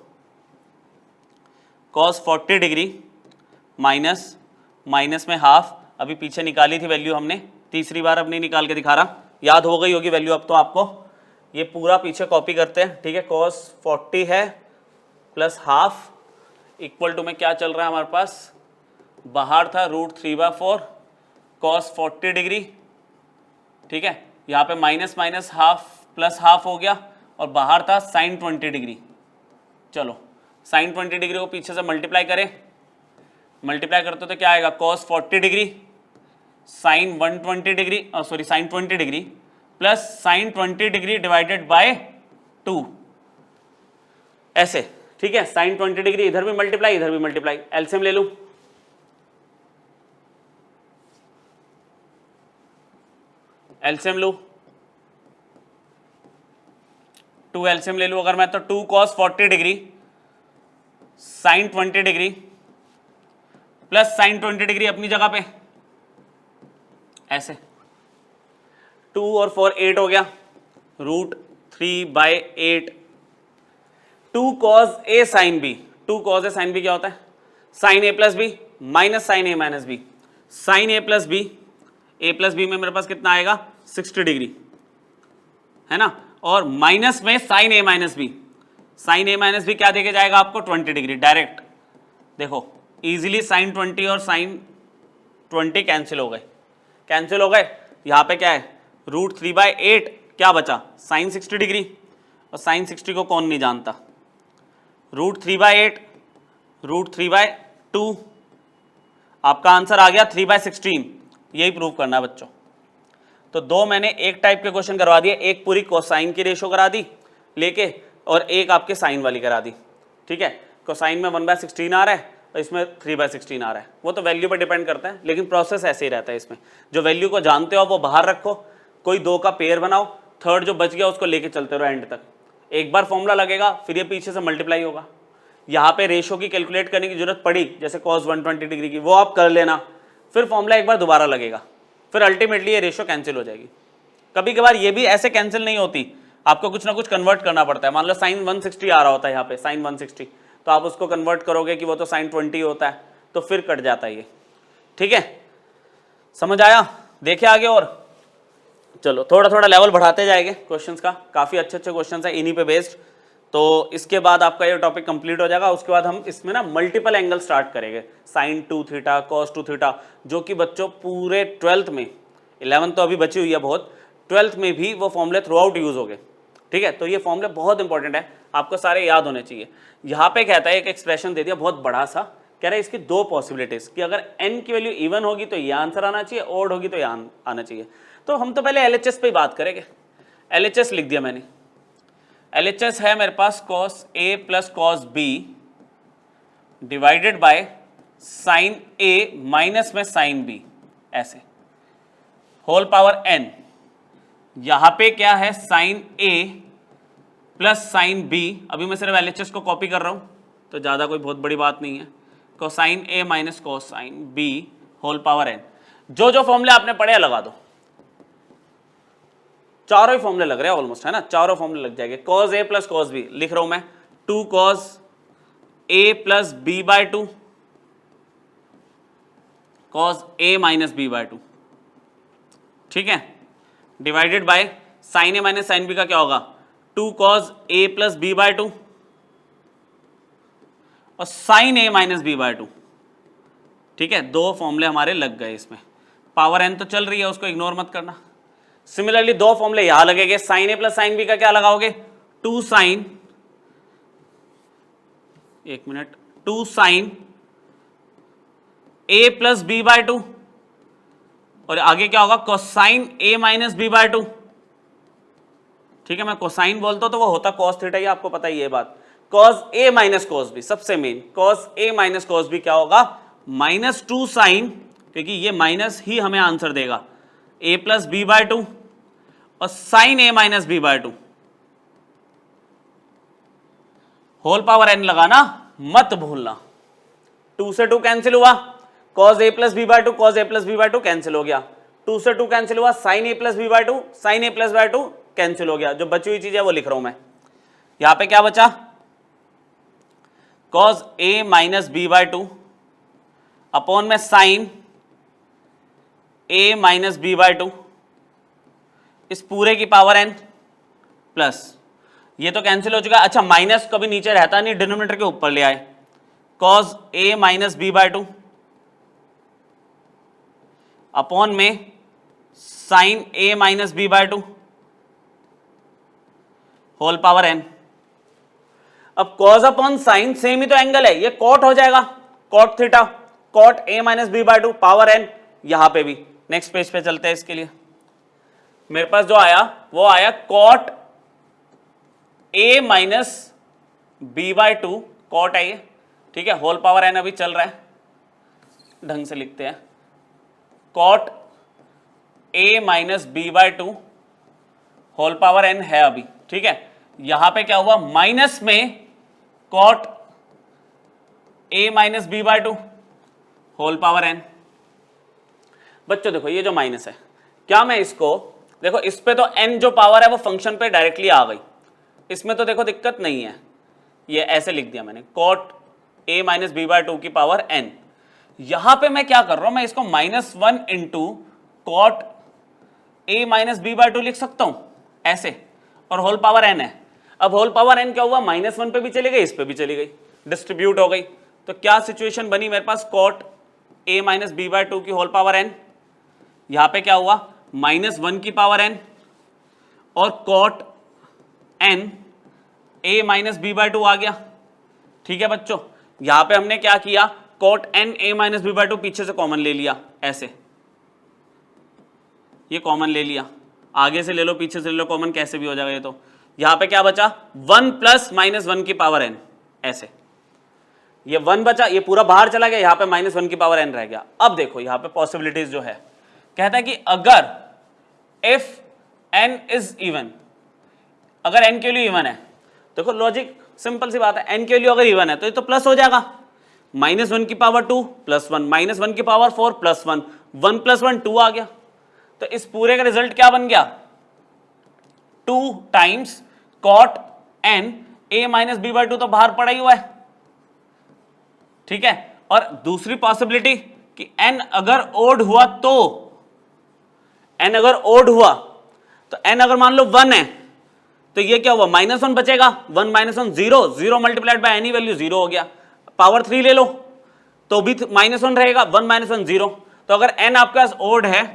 cos 40 डिग्री माइनस माइनस में हाफ, अभी पीछे निकाली थी वैल्यू हमने, तीसरी बार अब नहीं निकाल के दिखा रहा, याद हो गई होगी वैल्यू अब तो आपको। ये पूरा पीछे कॉपी करते हैं। ठीक है, cos 40 है प्लस हाफ इक्वल टू में क्या चल रहा है हमारे पास, बाहर था √3/4 cos 40 डिग्री। ठीक है, यहाँ पे minus minus half plus half हो गया, और बाहर था साइन 20 डिग्री। चलो साइन 20 डिग्री को पीछे से मल्टीप्लाई करें, मल्टीप्लाई करते तो क्या आएगा, cos 40 degree sine 120 degree, sorry sine 20 degree plus sign 20 degree divided by 2, ऐसे। ठीक है, साइन 20 डिग्री इधर भी मल्टीप्लाई इधर भी मल्टीप्लाई, एलसीएम ले लूं, एलसीएम लूं, 2 एलसीएम ले लूं अगर मैं, तो 2 cos 40 degree sine 20 degree plus sign 20 degree अपनी जगह पे, ऐसे 2 और 4 8 हो गया, √3/8। 2 cos A sin B, 2 cos A sin B क्या होता है, sine A plus B minus sine A minus B, sine A plus B, A plus B में मेरे पास कितना आएगा 60 डिग्री है ना, और माइनस में sine A minus B, sine A minus B क्या देके जाएगा आपको 20 डिग्री डायरेक्ट। देखो इजीली साइन 20 और साइन 20 कैंसिल हो गए, कैंसिल हो गए। यहाँ पे क्या है √3/8, क्या बचा साइन 60 डिग्री, और साइन 60 को कौन नहीं जानता, √3/8 √3/2, आपका आंसर आ गया 3/16। यही प्रूव करना है बच्चों। तो दो मैंने एक टाइप के क्वेश्चन करवा दिए, एक पूरी कोसाइन की रेशो करा दी लेके, और एक आपके साइन वाली करा दी। ठीक है, कोसाइन में 1/16 आ रहा है और इसमें 3/16 आ रहा है, वो तो वैल्यू पर डिपेंड करता है, लेकिन प्रोसेस ऐसे ही रहता है इसमें। जो वैल्यू को जानते हो वो बाहर रखो, कोई 2 का पेयर बनाओ, थर्ड जो बच गया उसको लेके चलते रहो एंड तक। एक बार फॉर्मूला लगेगा, फिर ये पीछे से मल्टीप्लाई होगा। यहाँ पे रेशो की कैलकुलेट करने की जरूरत पड़ी, जैसे cos 120 डिग्री की, वो आप कर लेना, फिर फॉर्मूला एक बार दोबारा लगेगा, फिर अल्टीमेटली ये रेशो कैंसिल हो जाएगी। कभी कभार ये भी ऐसे कैंसिल नहीं होती, आपको कुछ ना कुछ कन्वर्ट करना पड़ता है। मान लो साइन 160 आ रहा होता है यहाँ पे, साइन 160, तो आप उसको कन्वर्ट करोगे कि वो तो साइन 20 होता है, तो फिर कट जाता है ये। ठीक है, समझ आया, देखे आगे। और चलो थोड़ा थोड़ा लेवल बढ़ाते जाएंगे क्वेश्चंस का, काफ़ी अच्छे अच्छे क्वेश्चंस हैं इन्हीं पे बेस्ड। तो इसके बाद आपका ये टॉपिक कंप्लीट हो जाएगा, उसके बाद हम इसमें ना मल्टीपल एंगल स्टार्ट करेंगे, साइन 2 थीटा cos 2 थीटा, जो कि बच्चों पूरे 12th में, 11th तो अभी बची हुई है बहुत, 12th में भी वो फॉर्मूले थ्रू आउट यूज हो गए। ठीक है, तो ये फॉर्मूले बहुत इंपॉर्टेंट है, आपको सारे याद होने चाहिए। यहाँ पे कहता है, एक एक्सप्रेशन दे दिया बहुत बड़ा सा, कह रहा है इसकी 2 पॉसिबिलिटीज कि अगर n की वैल्यू इवन होगी तो ये आंसर आना चाहिए, ऑड होगी तो ये आना चाहिए। तो हम तो पहले LHS पे ही बात करेंगे। LHS लिख दिया मैंने, LHS है मेरे पास cos A plus cos B divided by sine A minus में साइन B, ऐसे होल पावर n। यहां पे क्या है sine A plus sine B, अभी मैं सिर्फ LHS को कॉपी कर रहा हूं तो ज्यादा कोई बहुत बड़ी बात नहीं है, cosine A minus cosine B whole power n। जो जो फॉर्मूले आपने पढ़े लगा दो। चारों ही फॉर्मूले लग रहे हैं ऑलमोस्ट, है ना, चारों फॉर्मूले लग जाएंगे। Cos A plus cos B लिख रहा हूं मैं, 2 cos A plus B by 2 cos A minus B by 2, ठीक है, divided by sine A minus sine B का क्या होगा, 2 cos A plus B by 2 और sine A minus B by 2, ठीक है, दो फॉर्मूले हमारे लग गए इसमें। पावर एन तो चल रही है, उसको इग्नोर मत करना। सिमिलरली दो फॉर्मूले यहां लगेंगे, sign A plus sign B का क्या लगाओगे, 2 साइन, एक minute, 2 sine A plus B by 2 और आगे क्या होगा, cosine A minus B by 2, ठीक है। मैं कोसाइन बोलता हूं तो वो होता कॉस थीटा ही, आपको पता ही है बात। Cos A minus cos B, सबसे main cos A minus cos B क्या होगा, -2 साइन, क्योंकि ये माइनस ही हमें आंसर देगा, ए प्लस बी बाय 2 और sine A minus B by 2, whole power n लगाना मत भूलना। 2 से 2 कैंसिल हुआ, cos A plus B by 2 cos A plus B by 2 cancel हो गया, 2 से 2 कैंसिल हुआ, sine A plus B by 2 sine A plus by 2 cancel हो गया। जो बची हुई चीज है वो लिख रहा हूं मैं, यहां पे क्या बचा, cos A minus B by 2 upon में sine A minus B by 2, इस पूरे की पावर एन प्लस, ये तो कैंसिल हो चुका है। अच्छा, माइनस कभी नीचे रहता नहीं, डिनोमिनेटर के ऊपर ले आए, cos A minus B by 2 upon में sine A minus B by 2 whole power n. अब कॉस अपॉन साइन सेम ही तो एंगल है, ये कॉट हो जाएगा, cot theta, cot A minus B by 2 power n, यहां पे भी। नेक्स्ट पेज पे चलते हैं। इसके लिए मेरे पास जो आया वो आया cot A minus B by 2, cot है ये, ठीक है, होल पावर एन अभी चल रहा है, ढंग से लिखते हैं, cot A minus B by 2 whole power n है अभी, ठीक है। यहां पे क्या हुआ, माइनस में cot A minus B by 2 whole power n. बच्चों देखो ये जो माइनस है, क्या मैं इसको देखो, इस पे तो एन जो पावर है वो फंक्शन पे डायरेक्टली आ गई, इसमें तो देखो दिक्कत नहीं है, ये ऐसे लिख दिया मैंने, cot A minus B by 2 की पावर एन। यहां पे मैं क्या कर रहा हूं, मैं इसको -1 into cot A minus B by 2 लिख सकता हूं ऐसे, और होल पावर एन है। अब होल पावर एन क्या हुआ, -1 पे भी चली गई, इस पे भी चली गई, डिस्ट्रीब्यूट हो गई। तो क्या सिचुएशन बनी मेरे पास, cot A minus B by 2 की होल पावर एन, यहां पे क्या हुआ, -1 की पावर एन और cot N A minus B by 2 आ गया, ठीक है बच्चों। यहां पे हमने क्या किया, cot N A minus B by 2 पीछे से कॉमन ले लिया, ऐसे ये कॉमन ले लिया, आगे से ले लो पीछे से ले लो कॉमन, कैसे भी हो जाएगा ये तो। यहां पे क्या बचा, 1 प्लस -1 की पावर एन, ऐसे ये 1 बचा, ये पूरा बाहर चला गया, यहां पे -1 की पावर एन रह गया। अब देखो यहां पे पॉसिबिलिटीज जो है, कहता है कि अगर इफ एन इज इवन, अगर एन के लिए इवन है, देखो लॉजिक सिंपल सी बात है, एन के लिए अगर इवन है तो ये तो प्लस हो जाएगा, -1 की पावर 2 +1, -1 की पावर 4 +1, 1 + 1 2 आ गया। तो इस पूरे का रिजल्ट क्या बन गया, 2 times cot N A minus B by 2 तो बाहर पड़ा ही हुआ है, ठीक है। और दूसरी पॉसिबिलिटी कि एन अगर ओड हुआ तो, एन अगर ओड हुआ तो एन अगर मान लो 1 है तो ये क्या हुआ, -1 बचेगा, 1 - 1 0, 0 मल्टीप्लाइड बाय एनी वैल्यू 0 हो गया। पावर 3 ले लो तो भी -1 रहेगा, 1 - 1 0। तो अगर एन आपके पास ओड है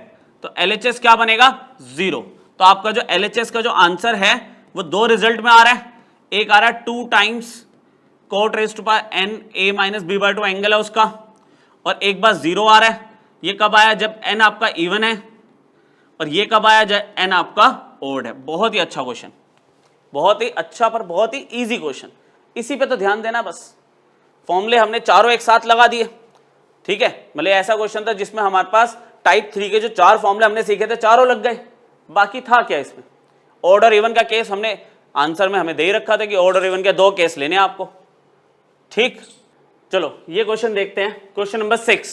तो LHS क्या बनेगा, 0। तो आपका जो LHS का जो आंसर है वो दो रिजल्ट में आ रहा है, एक आ रहा है 2 times cot raise to power N A minus B by 2 angle है उसका, और एक बार 0 आ रहा है। ये कब आया, जब एन आपका इवन है, और ये कब आया, जब एन आपका ओड है। बहुत ही अच्छा क्वेश्चन, बहुत ही अच्छा पर बहुत ही इजी क्वेश्चन, इसी पे तो ध्यान देना बस। फॉर्मूले हमने चारों एक साथ लगा दिए, ठीक है। मतलब ऐसा क्वेश्चन था जिसमें हमारे पास टाइप 3 के जो 4 फॉर्मूले हमने सीखे थे चारों लग गए, बाकी था क्या इसमें। ऑड और इवन का केस हमने आंसर में हमें दे ही रखा था कि ऑड और इवन के 2 केस लेने हैं आपको, ठीक। चलो ये क्वेश्चन देखते हैं, क्वेश्चन नंबर 6।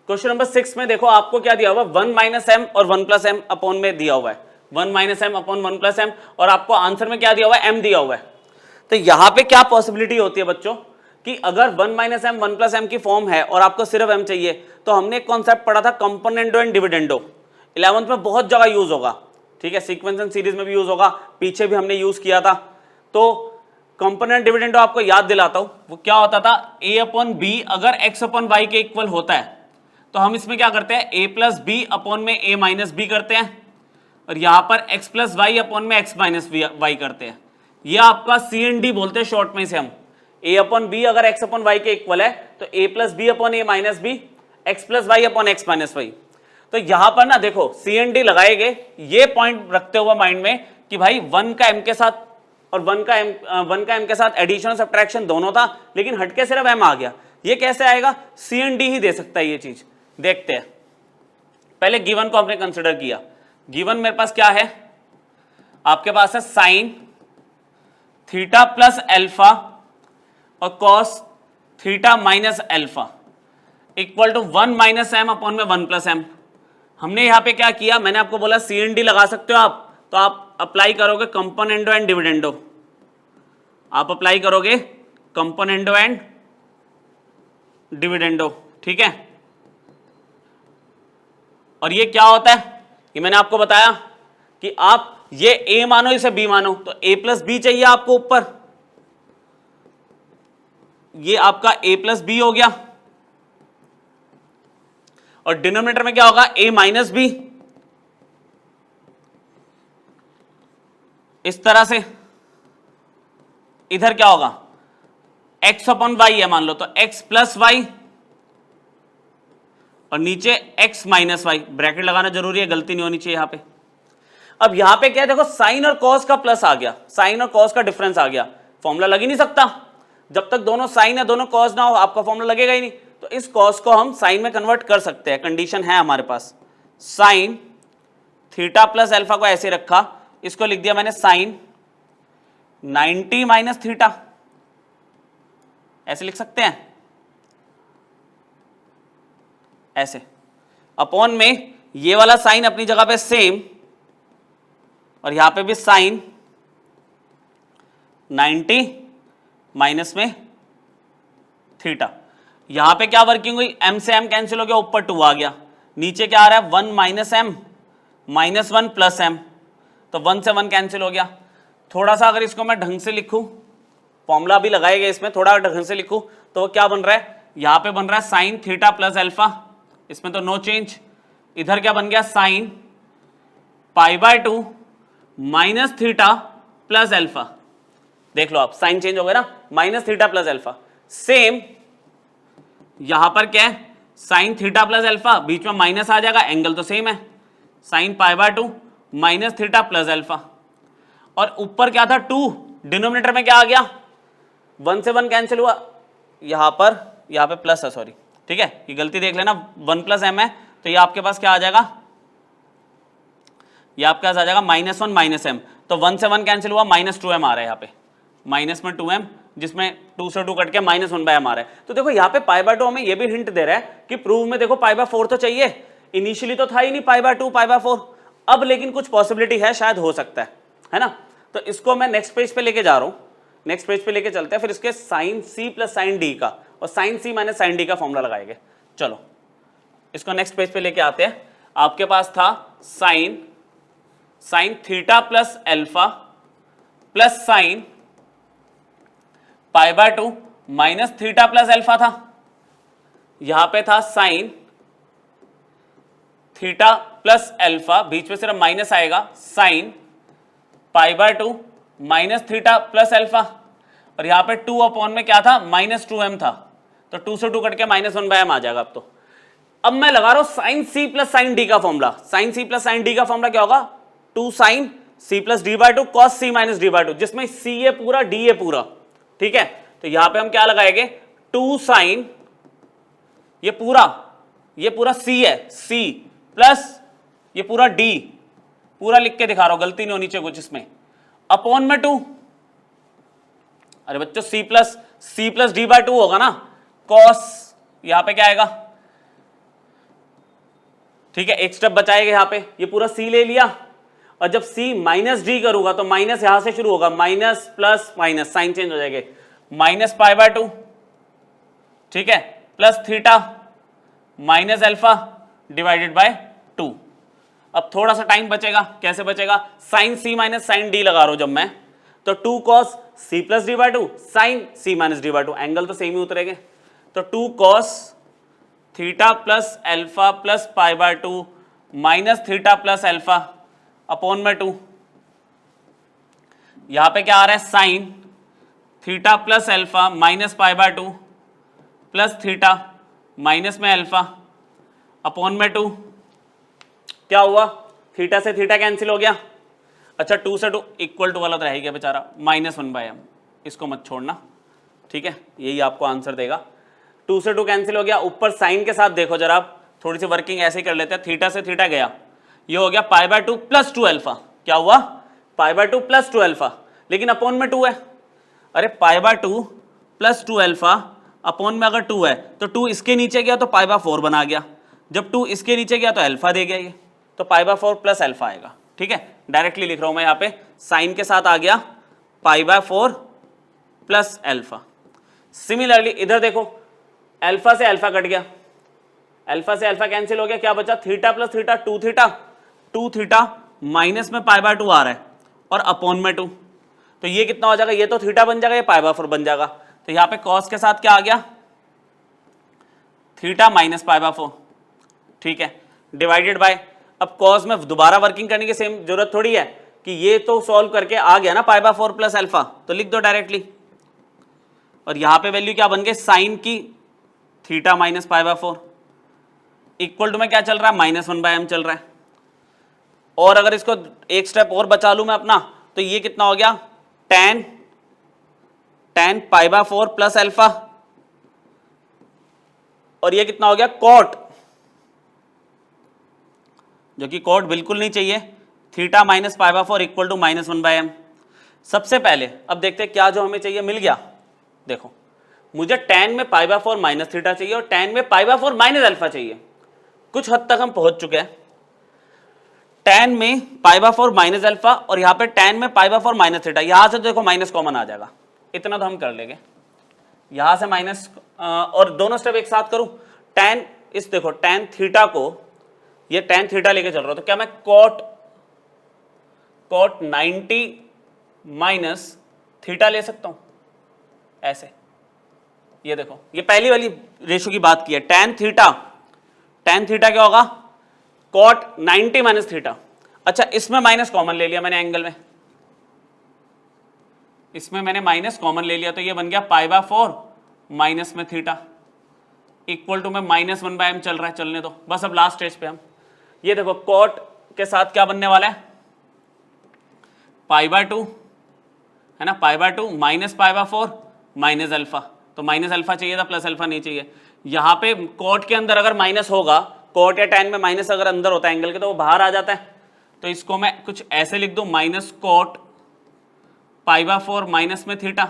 क्वेश्चन नंबर 6 में देखो आपको क्या दिया हुआ, 1 - m और 1 + m अपॉन में दिया हुआ है। 1 minus M upon 1 plus M, और आपको आंसर में क्या दिया हुआ है, एम दिया हुआ है। तो यहां पे क्या पॉसिबिलिटी होती है बच्चों कि अगर 1 माइनस एम 1 प्लस एम की फॉर्म है और आपको सिर्फ एम चाहिए, तो हमने एक कॉन्सेप्ट पढ़ा था कंपोनेंडो एंड डिविडेंडो, 11th में बहुत जगह यूज होगा, ठीक है, सीक्वेंस एंड सीरीज में भी यूज होगा, पीछे भी हमने यूज किया था। तो कंपोनेंट डिविडेंडो आपको याद दिलाता हूं, वो क्या होता था, a अपॉन बी अगर x अपॉन वाई के इक्वल होता है तो हम इसमें क्या करते हैं, a प्लस बी अपॉन में a माइनस बी करते हैं, और यहां पर x प्लस वाई अपॉन में x माइनस वाई करते हैं। ये आपका CND बोलते हैं शॉर्ट में से हम, a अपॉन बी अगर x अपॉन वाई के इक्वल है तो a plus B upon a minus B, x plus Y upon x minus Y. तो यहां पर ना देखो CND लगाएंगे, ये पॉइंट रखते हुए माइंड में कि भाई 1 का m के साथ और 1 का m के साथ एडिशन सब्ट्रैक्शन दोनों था, लेकिन हटके सिर्फ m आ गया। ये कैसे आएगा, CND ही दे सकता है ये चीज। देखते हैं, पहले गिवन को हमने कंसिडर किया। गिवन मेरे पास क्या है, आपके पास है साइन थीटा प्लस अल्फा और cos theta minus alpha equal to 1 minus M upon में 1 प्लस एम। हमने यहां पे क्या किया, मैंने आपको बोला CND लगा सकते हो आप, तो आप अप्लाई करोगे कंपोनेंडो एंड डिविडेंडो, आप अप्लाई करोगे कंपोनेंडो एंड डिविडेंडो, ठीक है। और ये क्या होता है, ये मैंने आपको बताया कि आप ये a मानो इसे b मानो, तो a प्लस बी चाहिए आपको ऊपर, ये आपका a प्लस बी हो गया, और डिनोमिनेटर में क्या होगा, a माइनस बी, इस तरह से। इधर क्या होगा, x अपॉन वाई है मान लो, तो x प्लस वाई और नीचे x माइनस वाई, ब्रैकेट लगाना जरूरी है, गलती नहीं होनी चाहिए यहां पे। अब यहां पे क्या है, देखो साइन और कॉस का प्लस आ गया, साइन और कॉस का डिफरेंस आ गया, फॉर्मूला लग ही नहीं सकता जब तक दोनों साइन या दोनों कॉस ना हो, आपका फॉर्मूला लगेगा ही नहीं। तो इस कॉस को हम साइन में कन्वर्ट कर सकते हैं, कंडीशन है हमारे पास। साइन थीटा प्लस अल्फा को ऐसे रखा, इसको लिख दिया मैंने साइन 90 माइनस थीटा, ऐसे लिख सकते हैं, ऐसे, अपॉन में ये वाला साइन अपनी जगह पे सेम, और यहां पे भी साइन 90 माइनस में थीटा। यहां पे क्या वर्किंग हुई, m से m कैंसिल हो गया, ऊपर 2 आ गया, नीचे क्या आ रहा है 1 minus M minus 1 plus M, तो 1 से 1 कैंसिल हो गया। थोड़ा सा अगर इसको मैं ढंग से लिखूं, फॉर्मूला भी लगाएगा इसमें, थोड़ा ढंग से लिखूं तो वो क्या बन रहा है, यहां पे बन रहा है साइन थीटा प्लस अल्फा, इसमें तो नो चेंज। इधर क्या बन गया, sine pi by 2 minus theta plus alpha, देख लो आप, साइन चेंज हो गया ना, minus theta plus alpha. Same यहां पर क्या है, साइन थीटा प्लस अल्फा, बीच में माइनस आ जाएगा, एंगल तो सेम है, sine pi by 2 minus theta plus alpha, और ऊपर क्या था 2, डिनोमिनेटर में क्या आ गया, 1 से 1 कैंसिल हुआ, यहां पे प्लस है, सॉरी, ठीक है, ये गलती देख लेना, 1 प्लस एम है, तो ये आपके पास क्या आ जाएगा, ये आपके पास आ जाएगा माइनस 1 माइनस एम, तो 1 से 1 कैंसिल हुआ, माइनस 2m आ रहा है यहाँ पे, माइनस में 2m, जिसमें 2 से 2 कट के माइनस 1/m आ रहा है। तो देखो यहाँ पे पाई बाय 2 हमें ये भी हिंट दे रहा है कि प्रूव में देखो पाई बाय 4 तो चाहिए, इनिशियली तो था ही नहीं पाई बाय 2 पाई बाय 4, अब लेकिन कुछ पॉसिबिलिटी है, शायद हो सकता है ना। तो इसको मैं नेक्स्ट पेज पे लेके जा रहा हूँ, नेक्स्ट पेज पे लेके चलते हैं, फिर इसके sine C plus sine D का और sine C minus sine D का फॉर्मूला लगाएंगे। चलो इसको नेक्स्ट पेज पे लेके आते हैं। आपके पास था sign theta plus alpha plus sine pi by 2 minus theta plus alpha था, यहां पे था साइन थीटा प्लस अल्फा, बीच में सिर्फ माइनस आएगा, sine pi by 2 minus theta plus alpha, और यहां पे 2 अपॉन में क्या था, माइनस 2m था, तो 2 से 2 कट के माइनस 1/m आ जाएगा। अब मैं लगा रहा हूं sine C plus sine D का formula. Sine C plus sine D का फॉर्मूला क्या होगा, 2 sine C plus D by 2 cos C minus D by 2, जिसमें सी है पूरा डी है पूरा, ठीक है। तो यहां पे हम क्या लगाएंगे, 2 साइन, ये पूरा सी है, सी प्लस ये पूरा डी, पूरा लिख के दिखा रहा हूं, गलती नहीं होनी चाहिए कुछ इसमें, अपॉन में 2, अरे बच्चों सी प्लस डी बाय 2 होगा ना, कॉस यहां पे क्या आएगा, ठीक है, एक स्टेप बचाएगा यहां पे, ये पूरा सी ले लिया, और जब c माइनस डी करूंगा तो माइनस यहां से शुरू होगा, minus plus minus, sine change हो जाएंगे, माइनस पाई बाय 2, ठीक है, plus theta minus alpha divided by 2। अब थोड़ा सा टाइम बचेगा, कैसे बचेगा, sine C minus sine D लगा रहा हूं जब मैं, तो 2 cos c plus D by 2 sine c minus D by 2, angle तो सेम ही उतरेंगे, तो 2 cos theta plus alpha plus pi by 2 minus theta plus alpha upon में 2। यहां पे क्या आ रहा है, sine theta plus alpha minus pi by 2 plus theta minus में अल्फा अपॉन में 2। क्या हुआ, थीटा से थीटा कैंसिल हो गया, अच्छा 2 से 2 इक्वल टू वाला तो रह ही गया बेचारा, -1/m, इसको मत छोड़ना, ठीक है, यही आपको आंसर देगा। 2 से 2 कैंसिल हो गया, ऊपर साइन के साथ देखो जरा आप, थोड़ी सी वर्किंग ऐसे ही कर लेते हैं, थीटा से थीटा गया, ये हो गया पाई बाय 2 प्लस 2 अल्फा, क्या हुआ, पाई बाय 2 प्लस 2 अल्फा, लेकिन अपॉन में 2 है, अरे पाई बाय 2 प्लस 2 अल्फा अपॉन में अगर 2 है तो 2 इसके नीचे गया तो पाई बाय 4 बना गया, जब 2 इसके नीचे गया तो अल्फा दे गया ये, तो पाई बाय 4 प्लस अल्फा आएगा, ठीक है, डायरेक्टली लिख रहा हूं मैं यहाँ पे, साइन के साथ आ गया पाई बाय 4 प्लस अल्फा। सिमिलरली इधर देखो, अल्फा से अल्फा कट गया, अल्फा से अल्फा कैंसिल हो गया, क्या बचा, theta plus theta 2 theta minus में पाई बाय 2 आ रहा है और अपॉन में 2, तो ये कितना हो जाएगा, ये तो थीटा बन जाएगा, ये पाई बाय 4 बन जाएगा, तो यहाँ पे कॉस के साथ क्या आ गया, थीटा माइनस पाई बाय 4, ठीक है, डिवाइडेड बाय, अब कॉस में दोबारा वर्किंग करने की सेम जरूरत थोड़ी है कि ये तो सॉल्व करके आ गया ना पाई बाय 4 प्लस अल्फा, तो लिख दो डायरेक्टली, और यहां पे वैल्यू क्या बन गई, साइन की theta minus pi by 4 equal to में क्या चल रहा है, -1/m चल रहा है, और अगर इसको एक स्टेप और बचा लूं मैं अपना, तो ये कितना हो गया, tan pi by 4 plus alpha, और ये कितना हो गया, कॉट, जो कि कॉट बिल्कुल नहीं चाहिए, theta minus pi by 4 equal to -1/m। सबसे पहले अब देखते हैं क्या जो हमें चाहिए मिल गया, देखो मुझे tan में पाई बाय 4 माइनस थीटा चाहिए और tan में पाई बाय 4 माइनस अल्फा चाहिए, कुछ हद तक हम पहुंच चुके हैं, tan में पाई बाय 4 माइनस अल्फा और यहाँ पे tan में पाई बाय 4 माइनस थीटा, यहां से देखो माइनस कॉमन आ जाएगा, इतना तो हम कर लेंगे, यहां से माइनस, और दोनों स्टेप एक साथ करूं, tan इस देखो tan थीटा को, ये tan थीटा लेके चल रहा हूं, तो क्या मैं cot 90 माइनस थीटा ले सकता हूं ऐसे, ये देखो ये पहली वाली रेशो की बात की है, tan थीटा क्या होगा, cot 90 माइनस थीटा, अच्छा इसमें माइनस कॉमन ले लिया मैंने एंगल में, इसमें मैंने माइनस कॉमन ले लिया, तो ये बन गया पाई बाय 4 माइनस में थीटा इक्वल टू में -1/m चल रहा है, चलने दो बस, अब लास्ट स्टेज पे हम, ये देखो cot के साथ क्या बनने वाला है, पाई बाय 2 है ना, पाई by 2 minus pi by 4 minus alpha, तो माइनस अल्फा चाहिए था, प्लस अल्फा नहीं चाहिए, यहाँ पे cot के अंदर अगर माइनस होगा, cot या tan में माइनस अगर अंदर होता है एंगल के तो वो बाहर आ जाता है, तो इसको मैं कुछ ऐसे लिख दूं, minus cot pi by 4 minus में थीटा,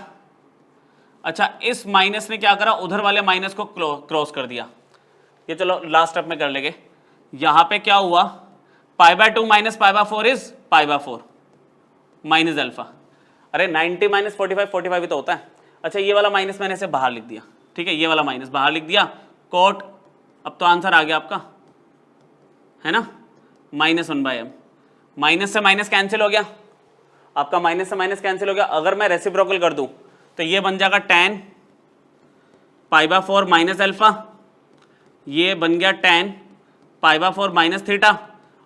अच्छा इस माइनस ने क्या करा, उधर वाले माइनस को क्रॉस कर दिया, ये चलो लास्ट स्टेप में कर लेंगे, यहां पे क्या हुआ, पाई by 2 minus pi by 4 is pi by 4 minus alpha, अरे 90 माइनस 45 ही तो होता है, अच्छा ये वाला माइनस मैंने इसे बाहर लिख दिया, ठीक है, ये वाला माइनस बाहर लिख दिया, cot, अब तो आंसर आ गया आपका, है ना, -1/m, माइनस से माइनस कैंसिल हो गया, आपका माइनस से माइनस कैंसिल हो गया, अगर मैं रेसिप्रोकल कर दूं तो ये बन जाएगा tan pi by 4 minus alpha, ये बन गया tan pi by 4 minus theta,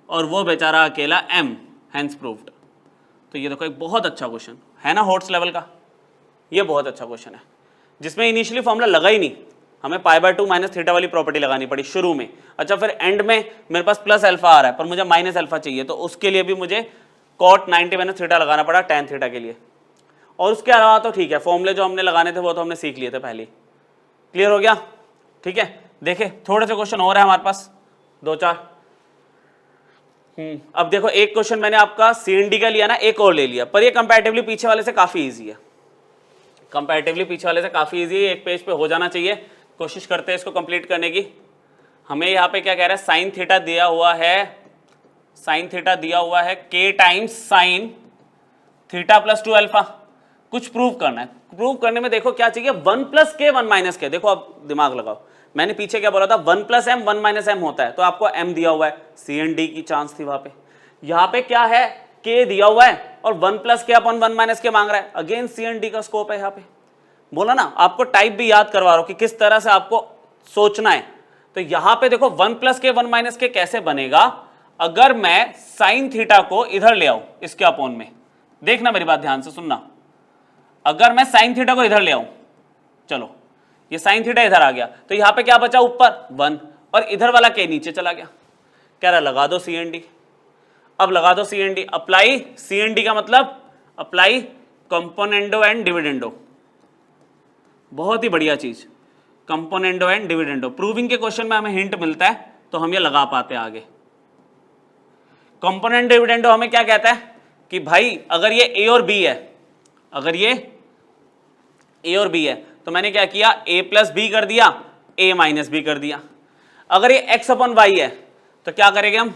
और वो बेचारा अकेला m, हेंस प्रूव्ड। तो ये देखो एक बहुत अच्छा क्वेश्चन है ना, हॉट्स लेवल का, ये बहुत अच्छा क्वेश्चन है, जिसमें इनिशियली फॉर्मूला लगा ही नहीं, हमें पाई बाय 2 माइनस थीटा वाली प्रॉपर्टी लगानी पड़ी शुरू में, अच्छा फिर एंड में मेरे पास प्लस अल्फा आ रहा है पर मुझे माइनस अल्फा चाहिए, तो उसके लिए भी मुझे cot 90 माइनस थीटा लगाना पड़ा tan थीटा के लिए, और उसके अलावा तो ठीक है, फॉर्मूले जो हमने लगाने थे वो तो हमने सीख लिए थे पहले, क्लियर हो गया, ठीक है। देखे थोड़े से क्वेश्चन और है हमारे पास, 2-4, अब देखो एक क्वेश्चन मैंने आपका CND का लिया ना, एक और ले लिया, पर ये कंपैरेटिवली पीछे वाले से काफी इजी है, कंपैरेटिवली पीछे वाले से काफी इजी है, एक पेज पे हो जाना चाहिए, कोशिश करते हैं इसको कंप्लीट करने की। हमें यहाँ पे क्या कह रहा है, साइन थीटा दिया हुआ है साइन थीटा दिया हुआ है k times sign theta plus 2 alpha. कुछ प्रूव करना है, प्रूव करने में देखो क्या चाहिए, 1 प्लस के 1 माइनस के। देखो अब दिमाग लगाओ, मैंने पीछे क्या बोला था, 1 प्लस एम 1 माइनस एम होता है, तो आपको m दिया हुआ है, सी एंड डी की चांस थी वहां पे। यहाँ पे क्या है, k दिया हुआ है और 1 प्लस के अपॉन 1 माइनस के मांग रहा है, अगेन सी एंड डी का स्कोप है यहाँ पे। बोला ना आपको टाइप भी याद करवा रहा हूं कि किस तरह से आपको सोचना है। तो यहां पे देखो 1 प्लस के 1 माइनस के कैसे बनेगा, अगर मैं साइन थीटा को इधर ले आऊं इसके अपॉन में, देखना मेरी बात ध्यान से सुनना, अगर मैं साइन थीटा को इधर ले आऊं, चलो ये साइन थीटा इधर आ गया, तो यहां पे क्या बचा, ऊपर 1 और इधर वाला के नीचे चला गया। कह रहा लगा दो सी एन डी। अब लगा दो C N D, apply C N D का मतलब अप्लाई कंपोनेंडो एंड डिविडेंडो। बहुत ही बढ़िया चीज, कंपोनेंडो एंड डिविडेंडो। प्रूविंग के क्वेश्चन में हमें हिंट मिलता है तो हम ये लगा पाते हैं आगे। कंपोनेंट डिविडेंडो हमें क्या कहता है कि भाई अगर ये ए और बी है, अगर ये ए और बी है तो मैंने क्या किया, ए प्लस बी कर दिया, ए माइनस बी कर दिया। अगर ये एक्स अपॉन वाई है तो क्या करेंगे हम,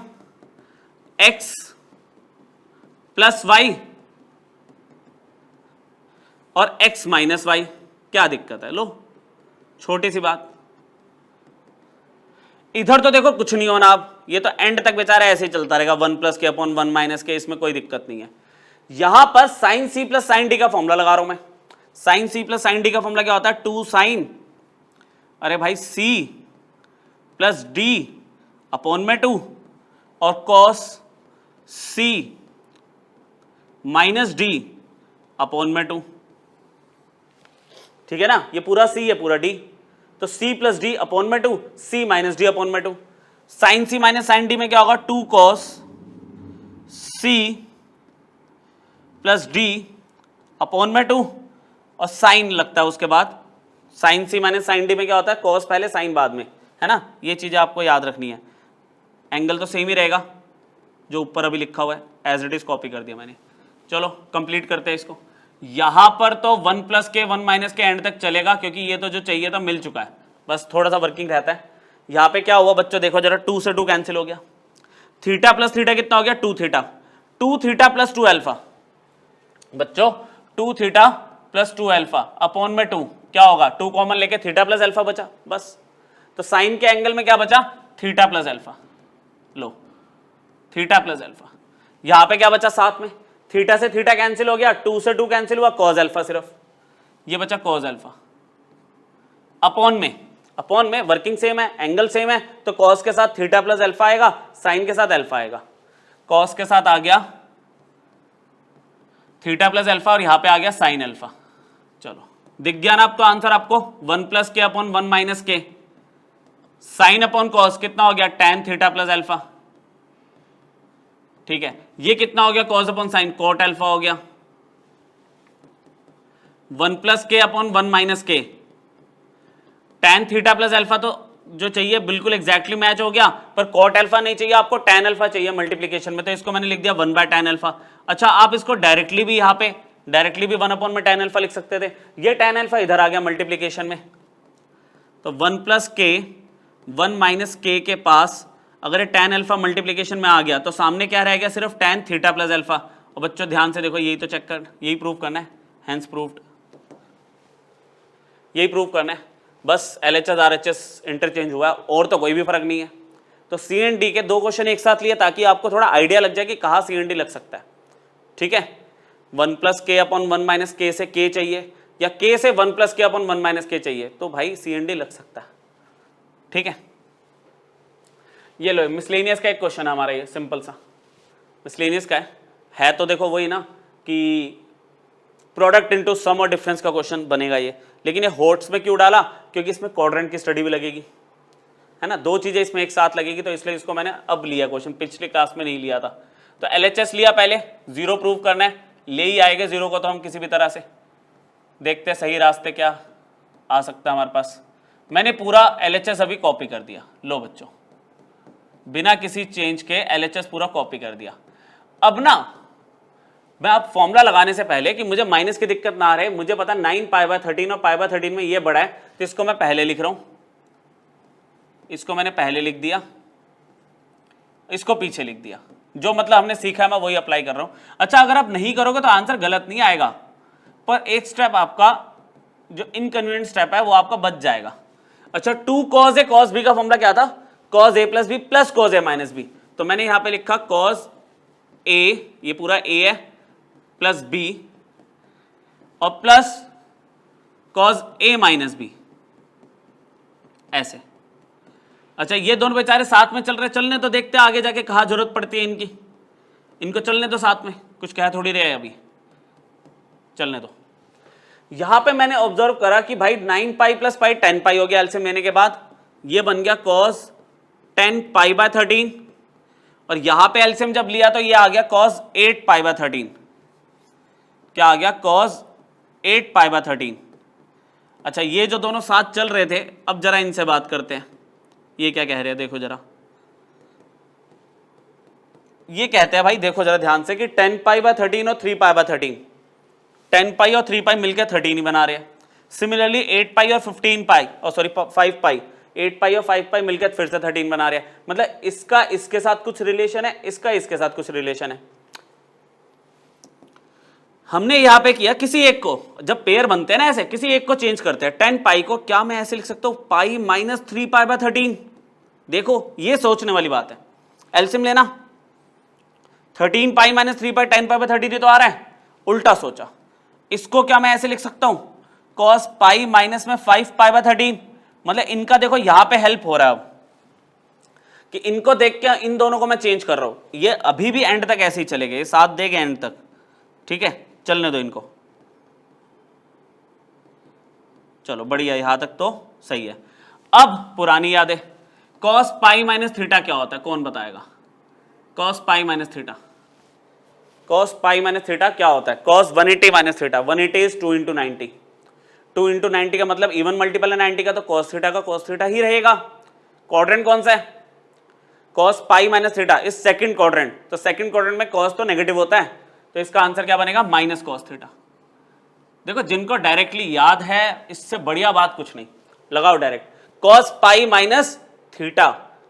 एक्स प्लस वाई और एक्स माइनस वाई। क्या दिक्कत है, लो छोटी सी बात। इधर तो देखो कुछ नहीं होना, अब ये तो एंड तक बेचारा ऐसे ही चलता रहेगा, 1 प्लस के अपॉन 1 माइनस के, इसमें कोई दिक्कत नहीं है। यहां पर sine C plus sine D का फॉर्मूला लगा रहा हूं मैं। Sine C plus sine D का फॉर्मूला क्या होता है, 2 साइन, अरे भाई सी प्लस डी अपॉन में 2 और cos C minus D upon में 2। ठीक है ना, ये पूरा सी है पूरा डी, तो c प्लस डी अपॉन में 2, c माइनस डी अपॉन में 2। Sine C minus sine D में क्या होगा, 2 cos c plus D upon में 2 और साइन लगता है उसके बाद। Sign C minus sine D में क्या होता है, कॉस पहले साइन बाद में, है ना। ये चीजें आपको याद रखनी है। एंगल तो सेम ही रहेगा जो ऊपर अभी लिखा हुआ है, एज इट इज कॉपी कर दिया मैंने। चलो कंप्लीट करते हैं इसको। यहां पर तो 1 प्लस के 1 माइनस के एंड तक चलेगा, क्योंकि ये तो जो चाहिए था मिल चुका है, बस थोड़ा सा वर्किंग रहता है। यहां पे क्या हुआ बच्चों, देखो जरा, 2 से 2 कैंसिल हो गया, थीटा प्लस थीटा कितना हो गया, 2 थीटा, 2 थीटा प्लस 2 अल्फा। बच्चों 2 थीटा प्लस 2 अल्फा अपॉन में 2 क्या होगा, 2 कॉमन लेके थीटा प्लस अल्फा बचा बस। तो साइन के एंगल में क्या बचा, थीटा प्लस अल्फा, लो थीटा प्लस अल्फा। यहां पे क्या बचा साथ में, थीटा से थीटा कैंसिल हो गया, 2 से 2 कैंसिल हुआ, कॉस अल्फा सिर्फ, ये बचा कॉस अल्फा। अपॉन में वर्किंग सेम है, एंगल सेम है, तो कॉस के साथ थीटा प्लस अल्फा आएगा, साइन के साथ अल्फा आएगा। कॉस के साथ आ गया थीटा प्लस अल्फा और यहां पे आ गया साइन अल्फा। चलो दिख गया ना अब तो आंसर आपको, 1 प्लस के अपॉन 1 माइनस के, साइन अपॉन कॉस कितना हो गया, tan थीटा प्लस अल्फा। ठीक है, ये कितना हो गया, cos upon sine cot alpha हो गया। 1 plus K upon 1 minus K, tan theta plus alpha तो जो चाहिए बिल्कुल एग्जैक्टली मैच हो गया, पर कॉट अल्फा नहीं चाहिए आपको, tan अल्फा चाहिए मल्टीप्लीकेशन में, तो इसको मैंने लिख दिया 1 बाय tan अल्फा। अच्छा आप इसको डायरेक्टली भी यहाँ पे डायरेक्टली भी 1 अपॉन में tan अल्फा लिख सकते थे, ये tan अल्फा इधर आ गया मल्टीप्लीकेशन में, तो 1 प्लस के 1 माइनस के के पास अगर ये tan अल्फा मल्टीप्लीकेशन में आ गया तो सामने क्या रह गया, सिर्फ tan थीटा प्लस अल्फा। और बच्चों ध्यान से देखो, यही तो चेक कर, यही प्रूव करना है, हेंस प्रूव्ड, यही प्रूव करना है। बस LHS RHS इंटरचेंज हुआ है और तो कोई भी फर्क नहीं है। तो सी एंड डी के 2 क्वेश्चन एक साथ लिए ताकि आपको थोड़ा आइडिया लग जाए कि कहाँ सी एंड डी लग सकता है। ठीक है, 1 प्लस के अपॉन 1 माइनस के से के चाहिए या के से 1 प्लस के अपॉन 1 माइनस के चाहिए, तो भाई सी एंड डी लग सकता है। ठीक है, ये लो मिसलेनियस का एक क्वेश्चन है हमारा, ये सिंपल सा मिसलेनियस का है तो देखो वही ना कि प्रोडक्ट इनटू सम और डिफरेंस का क्वेश्चन बनेगा ये, लेकिन ये हॉट्स में क्यों डाला, क्योंकि इसमें क्वाड्रेंट की स्टडी भी लगेगी, है ना, 2 चीजें इसमें एक साथ लगेगी, तो इसलिए इसको मैंने अब लिया क्वेश्चन, पिछले क्लास में नहीं लिया था। तो LHS लिया पहले, 0 प्रूव करना है, ले ही आएगा 0 को तो हम किसी भी तरह से। देखते हैं सही रास्ते क्या आ सकता है हमारे पास। मैंने पूरा LHS अभी कॉपी कर दिया, लो बच्चों बिना किसी चेंज के LHS पूरा कॉपी कर दिया। अब ना मैं अब फॉर्मूला लगाने से पहले कि मुझे माइनस की दिक्कत ना रहे, मुझे पता 9 π/13 और π/13 में ये बड़ा है, तो इसको मैं पहले लिख रहा हूं, इसको मैंने पहले लिख दिया, इसको पीछे लिख दिया, जो मतलब हमने सीखा है मैं वही अप्लाई कर रहा हूं। अच्छा अगर आप नहीं करोगे तो आंसर गलत नहीं आएगा, पर एक स्टेप आपका जो इनकन्वीनियंट स्टेप है वो आपका बच जाएगा। अच्छा 2 cos a cos b का फॉर्मूला क्या था, cos a plus B plus cos a minus B, तो मैंने यहां पे लिखा cos a, ये पूरा a है, प्लस b और plus cos a minus B, ऐसे। अच्छा ये दोनों बेचारे साथ में चल रहे, चलने तो देखते हैं आगे जाके कहाँ जरूरत पड़ती है इनकी, इनको चलने तो साथ में, कुछ कह थोड़ी रहे अभी, चलने दो। यहां पे मैंने ऑब्जर्व करा कि भाई 9 पाई प्लस पाई 10 पाई हो गया एलसीएम लेने के बाद, ये बन गया cos 10 पाई बाय 13, और यहां पे एलसीएम जब लिया तो ये आ गया cos 8 पाई बाय 13, क्या आ गया cos 8 पाई बाय 13। अच्छा ये जो दोनों साथ चल रहे थे, अब जरा इनसे बात करते हैं, ये क्या कह रहे हैं देखो जरा, ये कहते हैं भाई देखो जरा ध्यान से कि 10 पाई बाय 13 और 3 पाई बाय 13, 10 पाई और 3 पाई मिलकर 13 ही बना रहे हैं। सिमिलरली 8 पाई और 15 पाई और सॉरी 5 पाई, 8 पाई और 5 पाई मिलकर फिर से 13 बना रहे हैं, मतलब इसका इसके साथ कुछ रिलेशन है, इसका इसके साथ कुछ रिलेशन है। हमने यहां पे किया किसी एक को, जब पेयर बनते हैं ना ऐसे, किसी एक को चेंज करते हैं। 10 पाई को क्या मैं ऐसे लिख सकता हूं, पाई माइनस 3 पाई बाय 13, देखो ये सोचने वाली बात है। एलसीएम लेना, 13 pi minus 3 pi 10 pi by 13 तो आ रहा है, उल्टा सोचा, इसको क्या मैं ऐसे लिख सकता हूं, cos पाई माइनस में 5 पाई बाय 13, मतलब इनका देखो यहां पे हेल्प हो रहा है अब कि इनको देख के इन दोनों को मैं चेंज कर रहा हूं, ये अभी भी एंड तक ऐसे ही चलेंगे, साथ देंगे एंड तक, ठीक है चलने दो इनको, चलो बढ़िया यहां तक तो सही है। अब पुरानी यादें, cos पाई माइनस थीटा क्या होता है, कौन बताएगा, cos pi minus theta, cos pi minus theta क्या होता है, cos 180 minus theta, 180 is 2 into 90, 2 into 90 का मतलब इवन मल्टीपल है 90 का, तो cos थीटा का cos थीटा ही रहेगा। क्वाड्रेंट कौन सा है, cos पाई माइनस थीटा इस सेकंड क्वाड्रेंट, तो सेकंड क्वाड्रेंट में cos तो नेगेटिव होता है, तो इसका आंसर क्या बनेगा, माइनस cos थीटा। देखो जिनको डायरेक्टली याद है इससे बढ़िया बात कुछ नहीं, लगाओ direct, cos pi minus theta,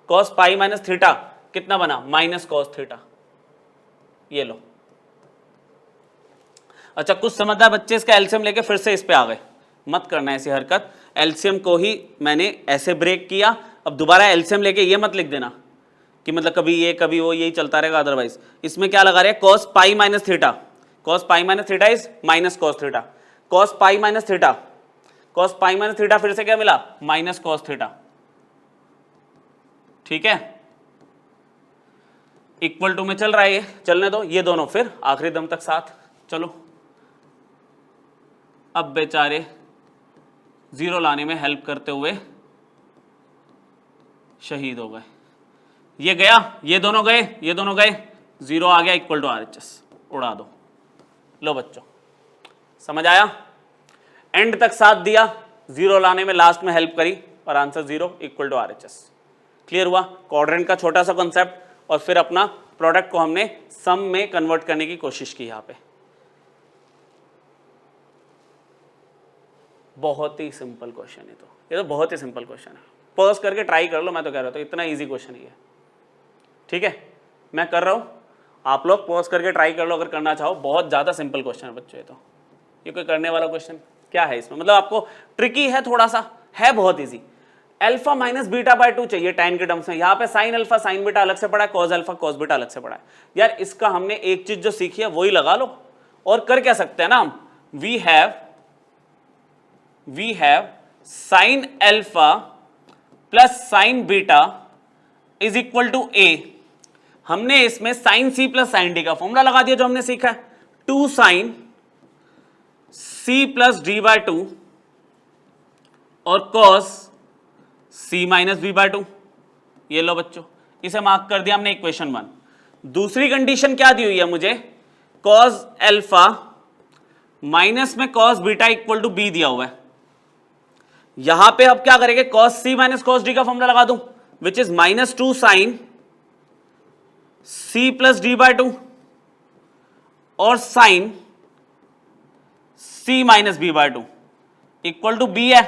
cos pi minus theta कितना बना, माइनस cos थीटा, ये लो। अच्छा कुछ समझदार बच्चे इसका एलसीएम लेके फिर से इस पे आ गए, मत करना ऐसी हरकत, एलसीएम को ही मैंने ऐसे ब्रेक किया, अब दोबारा एलसीएम लेके ये मत लिख देना कि मतलब कभी ये कभी वो, यही चलता रहेगा। अदरवाइज इसमें क्या लगा रहे हैं, cos pi minus theta, cos pi minus theta is minus cos theta, cos pi minus theta, cos pi minus theta फिर से क्या मिला, माइनस cos थीटा, ठीक है इक्वल टू में चल रहा है ये, चलने दो ये दोनों फिर आखिरी दम तक साथ चलो। अब बेचारे जीरो लाने में हेल्प करते हुए शहीद हो गए, ये गया, ये दोनों गए, ये दोनों गए, जीरो आ गया इक्वल टू RHS, उड़ा दो। लो बच्चों समझ आया, एंड तक साथ दिया, जीरो लाने में लास्ट में हेल्प करी और answer zero equal to RHS। Clear हुआ, क्वाड्रेंट का छोटा सा कॉन्सेप्ट और फिर अपना प्रोडक्ट को हमने सम में कन्वर्ट करने की कोशिश की। यहां पे बहुत ही सिंपल क्वेश्चन है, तो ये तो बहुत ही सिंपल क्वेश्चन है, पॉज करके ट्राई कर लो, मैं तो कह रहा था इतना इजी क्वेश्चन ही है, ठीक है मैं कर रहा हूं, आप लोग पॉज करके ट्राई कर लो अगर करना चाहो, बहुत ज्यादा सिंपल क्वेश्चन है बच्चों, ये कोई करने वाला क्वेश्चन क्या है इसमें, मतलब आपको ट्रिकी है थोड़ा सा, है बहुत easy. Alpha minus beta by 2 चाहिए टाइम के टर्म्स में, यहाँ पे साइन अल्फा साइन बीटा अलग से पड़ा है, कॉस अल्फा कॉस बीटा अलग से पड़ा है। यार इसका हमने एक चीज जो सीखी है वही लगा लो, और कर क्या सकते हैं ना हम, we have sine alpha plus sine beta is equal to A, हमने इसमें sine C plus sine D का फॉर्मूला लगा दिया जो हमने सीखा है, 2 sine C plus D by 2 और cos C minus B by 2, ये लो बच्चों इसे मार्क कर दिया हमने इक्वेशन 1। दूसरी कंडीशन क्या दी हुई है मुझे, कॉस अल्फा माइनस में cos beta equal to B दिया हुआ है, यहां पे अब क्या करेंगे, cos C minus cos D का फॉर्मूला लगा दूं which is minus 2 sine C plus D by 2 और sine C minus B by 2 equal to B है,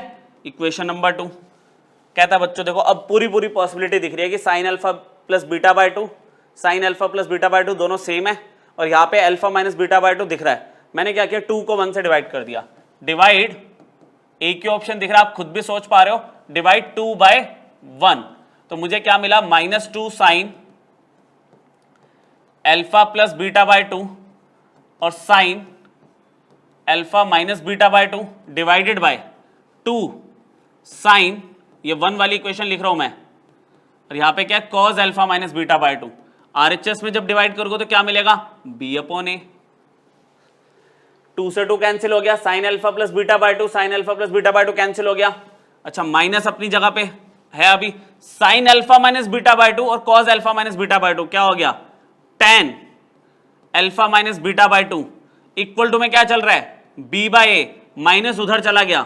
इक्वेशन नंबर 2। कहता है बच्चों देखो अब पूरी पॉसिबिलिटी दिख रही है कि sign alpha plus beta by 2 sine alpha plus beta by 2 दोनों सेम है, और यहाँ पे अल्फा माइनस बीटा बाय 2 दिख रहा है। मैंने क्या किया, 2 को 1 से डिवाइड कर दिया। डिवाइड, एक ही ऑप्शन दिख रहा है, आप खुद भी सोच पा रहे हो, डिवाइड 2 बाय 1, तो मुझे क्या मिला, -2 sine alpha plus beta by 2 और sine alpha minus beta by 2 divided by 2 sine, ये 1 वाली इक्वेशन लिख रहा हूं मैं, और यहां पे क्या है, cause alpha minus beta by 2। RHS में जब डिवाइड करोगे तो क्या मिलेगा, बी अपॉन ए। 2 से 2 कैंसिल हो गया, sine alpha plus beta by 2, sine alpha plus beta by 2 cancel हो गया। अच्छा, माइनस अपनी जगह पे है अभी, sine alpha minus beta by 2 और cos alpha minus beta by 2 क्या हो गया, tan alpha minus beta by 2 equal to में क्या चल रहा है, b बाय ए, माइनस उधर चला गया,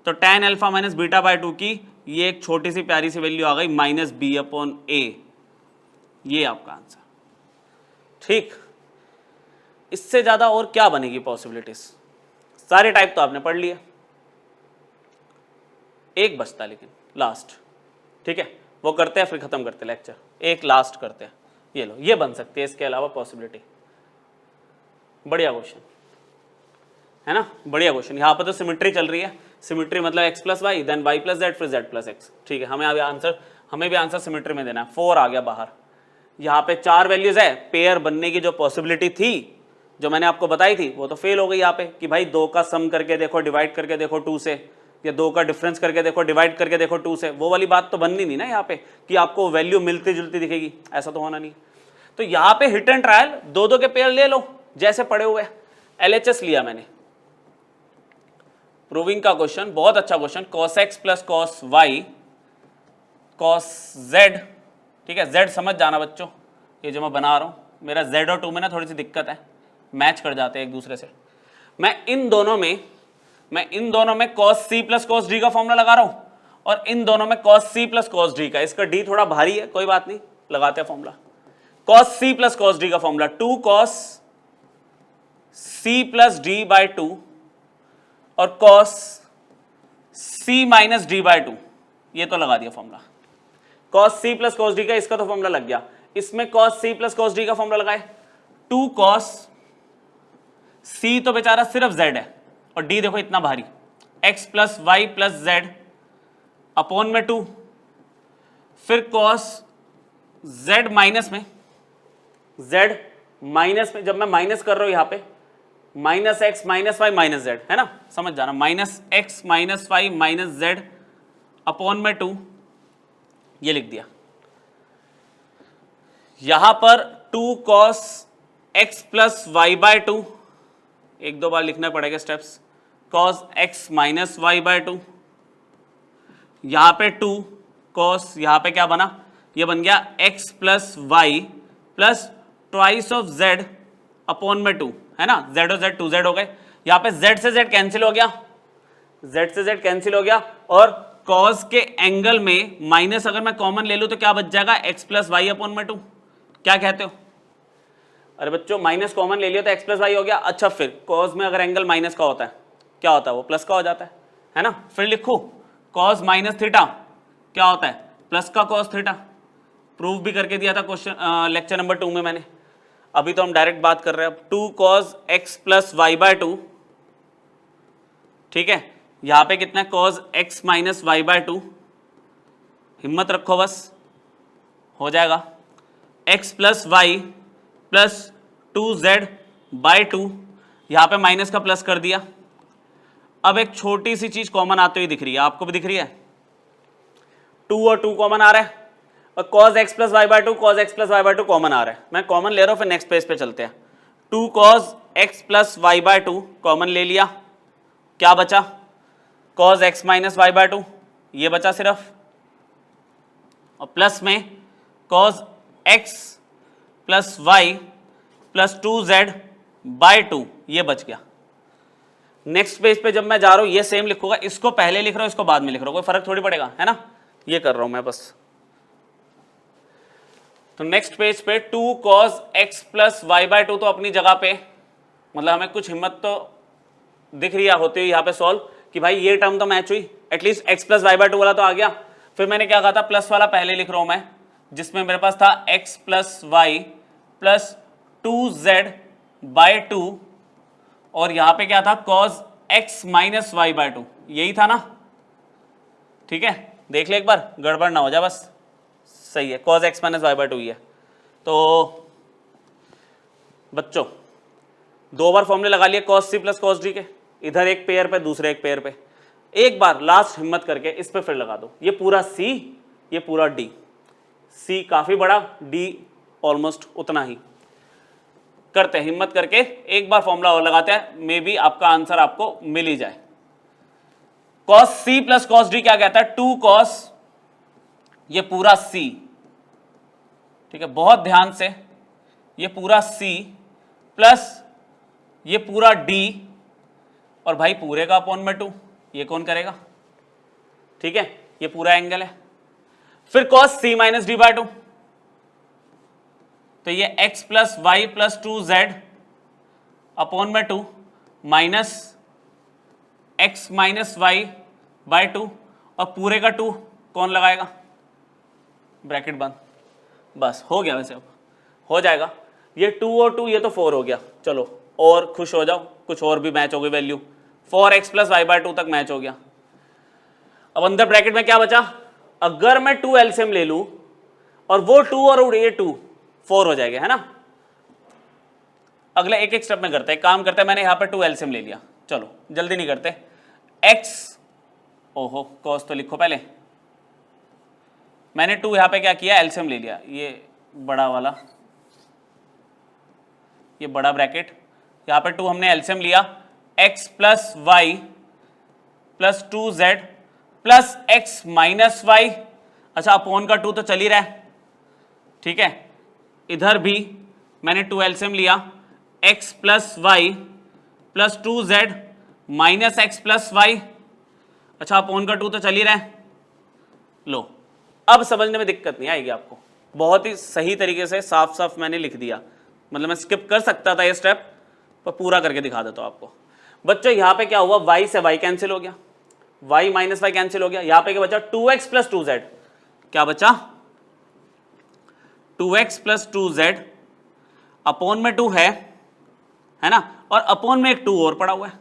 तो tan alpha minus beta by 2 की ये एक छोटी सी प्यारी सी वैल्यू आ गई, -b अपॉन ए। ये आपका आंसर। ठीक, इससे ज्यादा और क्या बनेगी पॉसिबिलिटीज, सारे टाइप तो आपने पढ़ लिए, एक बचता लेकिन लास्ट, ठीक है, वो करते हैं फिर खत्म करते लेक्चर, एक लास्ट करते हैं। ये लो, ये बन सकती है इसके अलावा पॉसिबिलिटी। बढ़िया क्वेश्चन है ना, बढ़िया क्वेश्चन। यहाँ पर तो सिमेट्री चल रही है, सिमेट्री मतलब x plus Y then y plus Z फिर z प्लस एक्स, ठीक है, हमें भी आंसर सिमेट्री में देना है। 4 आ गया बाहर, यहाँ पे 4 वैल्यूज है, पेयर बनने की जो पॉसिबिलिटी थी जो मैंने आपको बताई थी वो तो फेल हो गई यहाँ पे, कि भाई 2 का सम करके देखो, डिवाइड करके देखो 2 से, या 2 का डिफरेंस करके देखो, डिवाइड करके देखो 2 से, वो वाली बात तो बननी नहीं ना यहाँ पे कि आपको वैल्यू मिलती जुलती दिखेगी, ऐसा तो होना नहीं। तो यहाँ पे हिट एंड ट्रायल 2-2 के पेयर ले लो जैसे पड़े हुए। LHS लिया मैंने, प्रूविंग का क्वेश्चन, बहुत अच्छा question, cos x plus cos y cos z, ठीक है, z समझ जाना बच्चों, ये जो मैं बना रहा हूँ, मेरा z और 2 में ना थोड़ी सी दिक्कत है, मैच कर जाते हैं एक दूसरे से। मैं इन दोनों में cos c plus cos d का फॉर्मूला लगा रहा हूं, और इन दोनों में cos c plus cos d का, इसका d थोड़ा भारी है, कोई बात नहीं, लगाते हैं formula. cos c plus cos d का formula 2 cos c plus d बाय 2 और cos c माइनस d बाय 2, ये तो लगा दिया formula. cos c plus cos d का इसका तो फॉर्मूला लग गया, इसमें cos c plus cos d का फॉर्मूला लगाए, 2 cos c तो बेचारा सिर्फ z है, और d देखो इतना भारी, x plus Y plus Z upon में 2, फिर cos z माइनस में, जब मैं माइनस कर रहा हूं यहां पे, minus X minus Y minus Z, है ना, समझ जाना, minus X minus Y minus Z upon में 2, ये लिख दिया। यहां पर 2 cos x plus Y by 2, एक दो बार लिखना पड़ेगा steps, cos x minus Y by 2, यहां पे 2 cos, यहां पे क्या बना, ये बन गया x plus Y plus twice of z upon में 2, है ना, z और z 2z हो गए, यहां पे z से z कैंसिल हो गया, z से z कैंसिल हो गया, और cos के एंगल में माइनस अगर मैं कॉमन ले लूं तो क्या बच जाएगा, x प्लस वाई अपॉन में 2, क्या कहते हो? अरे बच्चों माइनस कॉमन ले लिया तो x प्लस वाई हो गया। अच्छा, फिर cos में अगर एंगल माइनस का होता है क्या होता है, वो प्लस का हो जाता है ना, फिर लिखो cos माइनस थीटा क्या होता है, प्लस का cos थीटा, प्रूफ भी करके दिया था क्वेश्चन लेक्चर नंबर 2 में मैंने, अभी तो हम डायरेक्ट बात कर रहे हैं। 2 cos x plus Y by 2, ठीक है, यहां पे कितना है cos x minus Y by 2, हिम्मत रखो बस, हो जाएगा, x plus Y plus 2z by 2, यहां पे माइनस का प्लस कर दिया। अब एक छोटी सी चीज कॉमन आते हुए दिख रही है, आपको भी दिख रही है, 2 और 2 कॉमन आ रहा है, और cos x plus Y by 2 cos x plus Y by 2 common आ रहा है, मैं कॉमन ले रहा हूं, फिर नेक्स्ट पेज पे चलते हैं। 2 cos x plus Y by 2 common ले लिया, क्या बचा, cos x minus Y by 2, ये बचा सिर्फ, और प्लस में cos x plus Y plus 2z by 2, ये बच गया। नेक्स्ट पेज पे जब मैं जा रहा हूं ये सेम लिखूंगा, इसको पहले लिख रहा हूं इसको बाद में लिख रहा हूं, कोई फर्क थोड़ी पड़ेगा, है ना, ये कर रहा हूं मैं बस। तो नेक्स्ट पेज पे 2 cos x plus Y by 2 तो अपनी जगह पे, मतलब हमें कुछ हिम्मत तो दिख रही है होती हुई यहाँ पे सॉल्व, कि भाई ये टर्म तो मैच हुई, at least x plus Y by 2 वाला तो आ गया। फिर मैंने क्या कहा था, प्लस वाला पहले लिख रहा हूं मैं, जिसमें मेरे पास था x plus Y plus 2z by 2 और यहां पे क्या था cos x minus Y by 2, यही था ना, ठीक है। देख ले एक बार, गड़बड़ ना हो जाए बस, सही है, cos x minus Y by 2 ही है। तो बच्चों दो बार फॉर्मूले लगा लिए cos c plus cos d के, इधर एक पेयर पे दूसरे एक पेयर पे, एक बार लास्ट हिम्मत करके इस पे फिर लगा दो, ये पूरा c ये पूरा d, c काफी बड़ा d ऑलमोस्ट उतना ही, करते हैं हिम्मत करके एक बार फॉर्मूला और लगाते हैं, मे बी आपका आंसर आपको मिल ही जाए। cos c plus cos d क्या कहता है, 2 cos ये पूरा c, ठीक है, बहुत ध्यान से, ये पूरा c प्लस ये पूरा d और भाई पूरे का अपॉन में 2, ये कौन करेगा, ठीक है, ये पूरा एंगल है। फिर cos c minus D by 2, तो ये x plus Y plus 2z upon में 2 minus x minus Y by 2 और पूरे का 2 कौन लगाएगा, ब्रैकेट बंद, बस हो गया, वैसे अब हो जाएगा, ये 2 और 2 ये तो 4 हो गया, चलो और खुश हो जाओ, कुछ और भी मैच हो गई value, 4x plus Y by 2 तक मैच हो गया। अब अंदर ब्रैकेट में क्या बचा, अगर मैं 2 एलसीएम ले लूं और वो 2 और ये 2 4 हो जाएगा, है ना। अगले एक एक स्टेप में करते हैं, काम करते हैं, मैंने यहां पे 2 एलसीएम ले लिया, चलो जल्दी नहीं करते, x ओहो कॉस तो लिखो पहले, मैंने 2 यहां पे क्या किया, एलसीएम ले लिया, ये बड़ा वाला, ये बड़ा ब्रैकेट, यहां पे 2 हमने एलसीएम लिया, x plus Y plus 2z plus x minus Y, अच्छा अपॉन का 2 तो चल ही रहा है, ठीक है, इधर भी मैंने 2 एलसीएम लिया, x plus Y plus 2z minus x plus Y, अच्छा अपॉन का 2 तो चल ही रहा है। लो अब समझने में दिक्कत नहीं आएगी आपको, बहुत ही सही तरीके से साफ साफ मैंने लिख दिया, मतलब मैं स्किप कर सकता था ये स्टेप, पर पूरा करके दिखा देता हूं आपको। बच्चों यहां पे क्या हुआ, y से y कैंसिल हो गया, y माइनस वाई कैंसिल हो गया, यहां पे क्या बचा, 2x प्लस 2z, क्या बचा 2x प्लस 2z अपॉन में 2 है ना, और अपॉन में एक 2 और पड़ा हुआ है,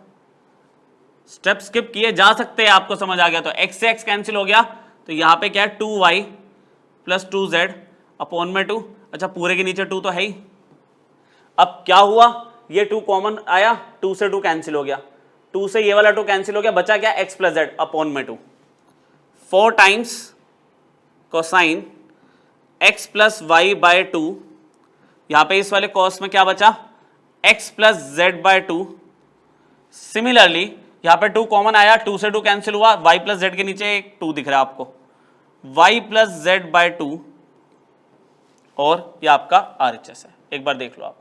स्टेप स्किप किए जा सकते हैं, आपको समझ आ गया तो x से x कैंसिल हो गया, तो यहां पे क्या है 2y प्लस 2z अपॉन में 2, अच्छा पूरे के नीचे 2 तो है ही, अब क्या हुआ, ये 2 कॉमन आया, 2 से 2 कैंसिल हो गया, 2 से ये वाला 2 कैंसिल हो गया, बचा क्या x प्लस z अपॉन में 2, 4 times cosine x plus Y by 2, यहां पे इस वाले कॉस में क्या बचा x plus z by 2, similarly यहां पे 2 कॉमन आया, 2 से 2 कैंसिल हुआ, y प्लस z के नीचे एक 2 दिख रहा है आपको, y प्लस z बाय 2 और ये आपका RHS है। एक बार देख लो आप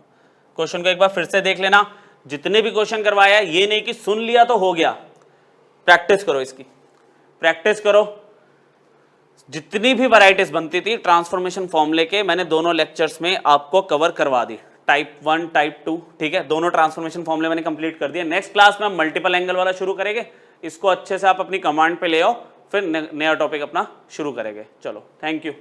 क्वेश्चन को, एक बार फिर से देख लेना, जितने भी क्वेश्चन करवाया ये नहीं कि सुन लिया तो हो गया, प्रैक्टिस करो, इसकी प्रैक्टिस करो। जितनी भी वैरायटीज बनती थी ट्रांसफॉर्मेशन फॉर्मूले के मैंने दोनों लेक्चर्स में आपको कवर करवा दी, टाइप 1 टाइप 2, ठीक है, दोनों ट्रांसफॉर्मेशन फॉर्मूले मैंने कंप्लीट कर दिए। नेक्स्ट क्लास में हम मल्टीपल एंगल वाला शुरू करेंगे, इसको अच्छे से आप अपनी कमांड पे ले आओ, फिर नया टॉपिक अपना शुरू करेंगे। चलो थैंक यू।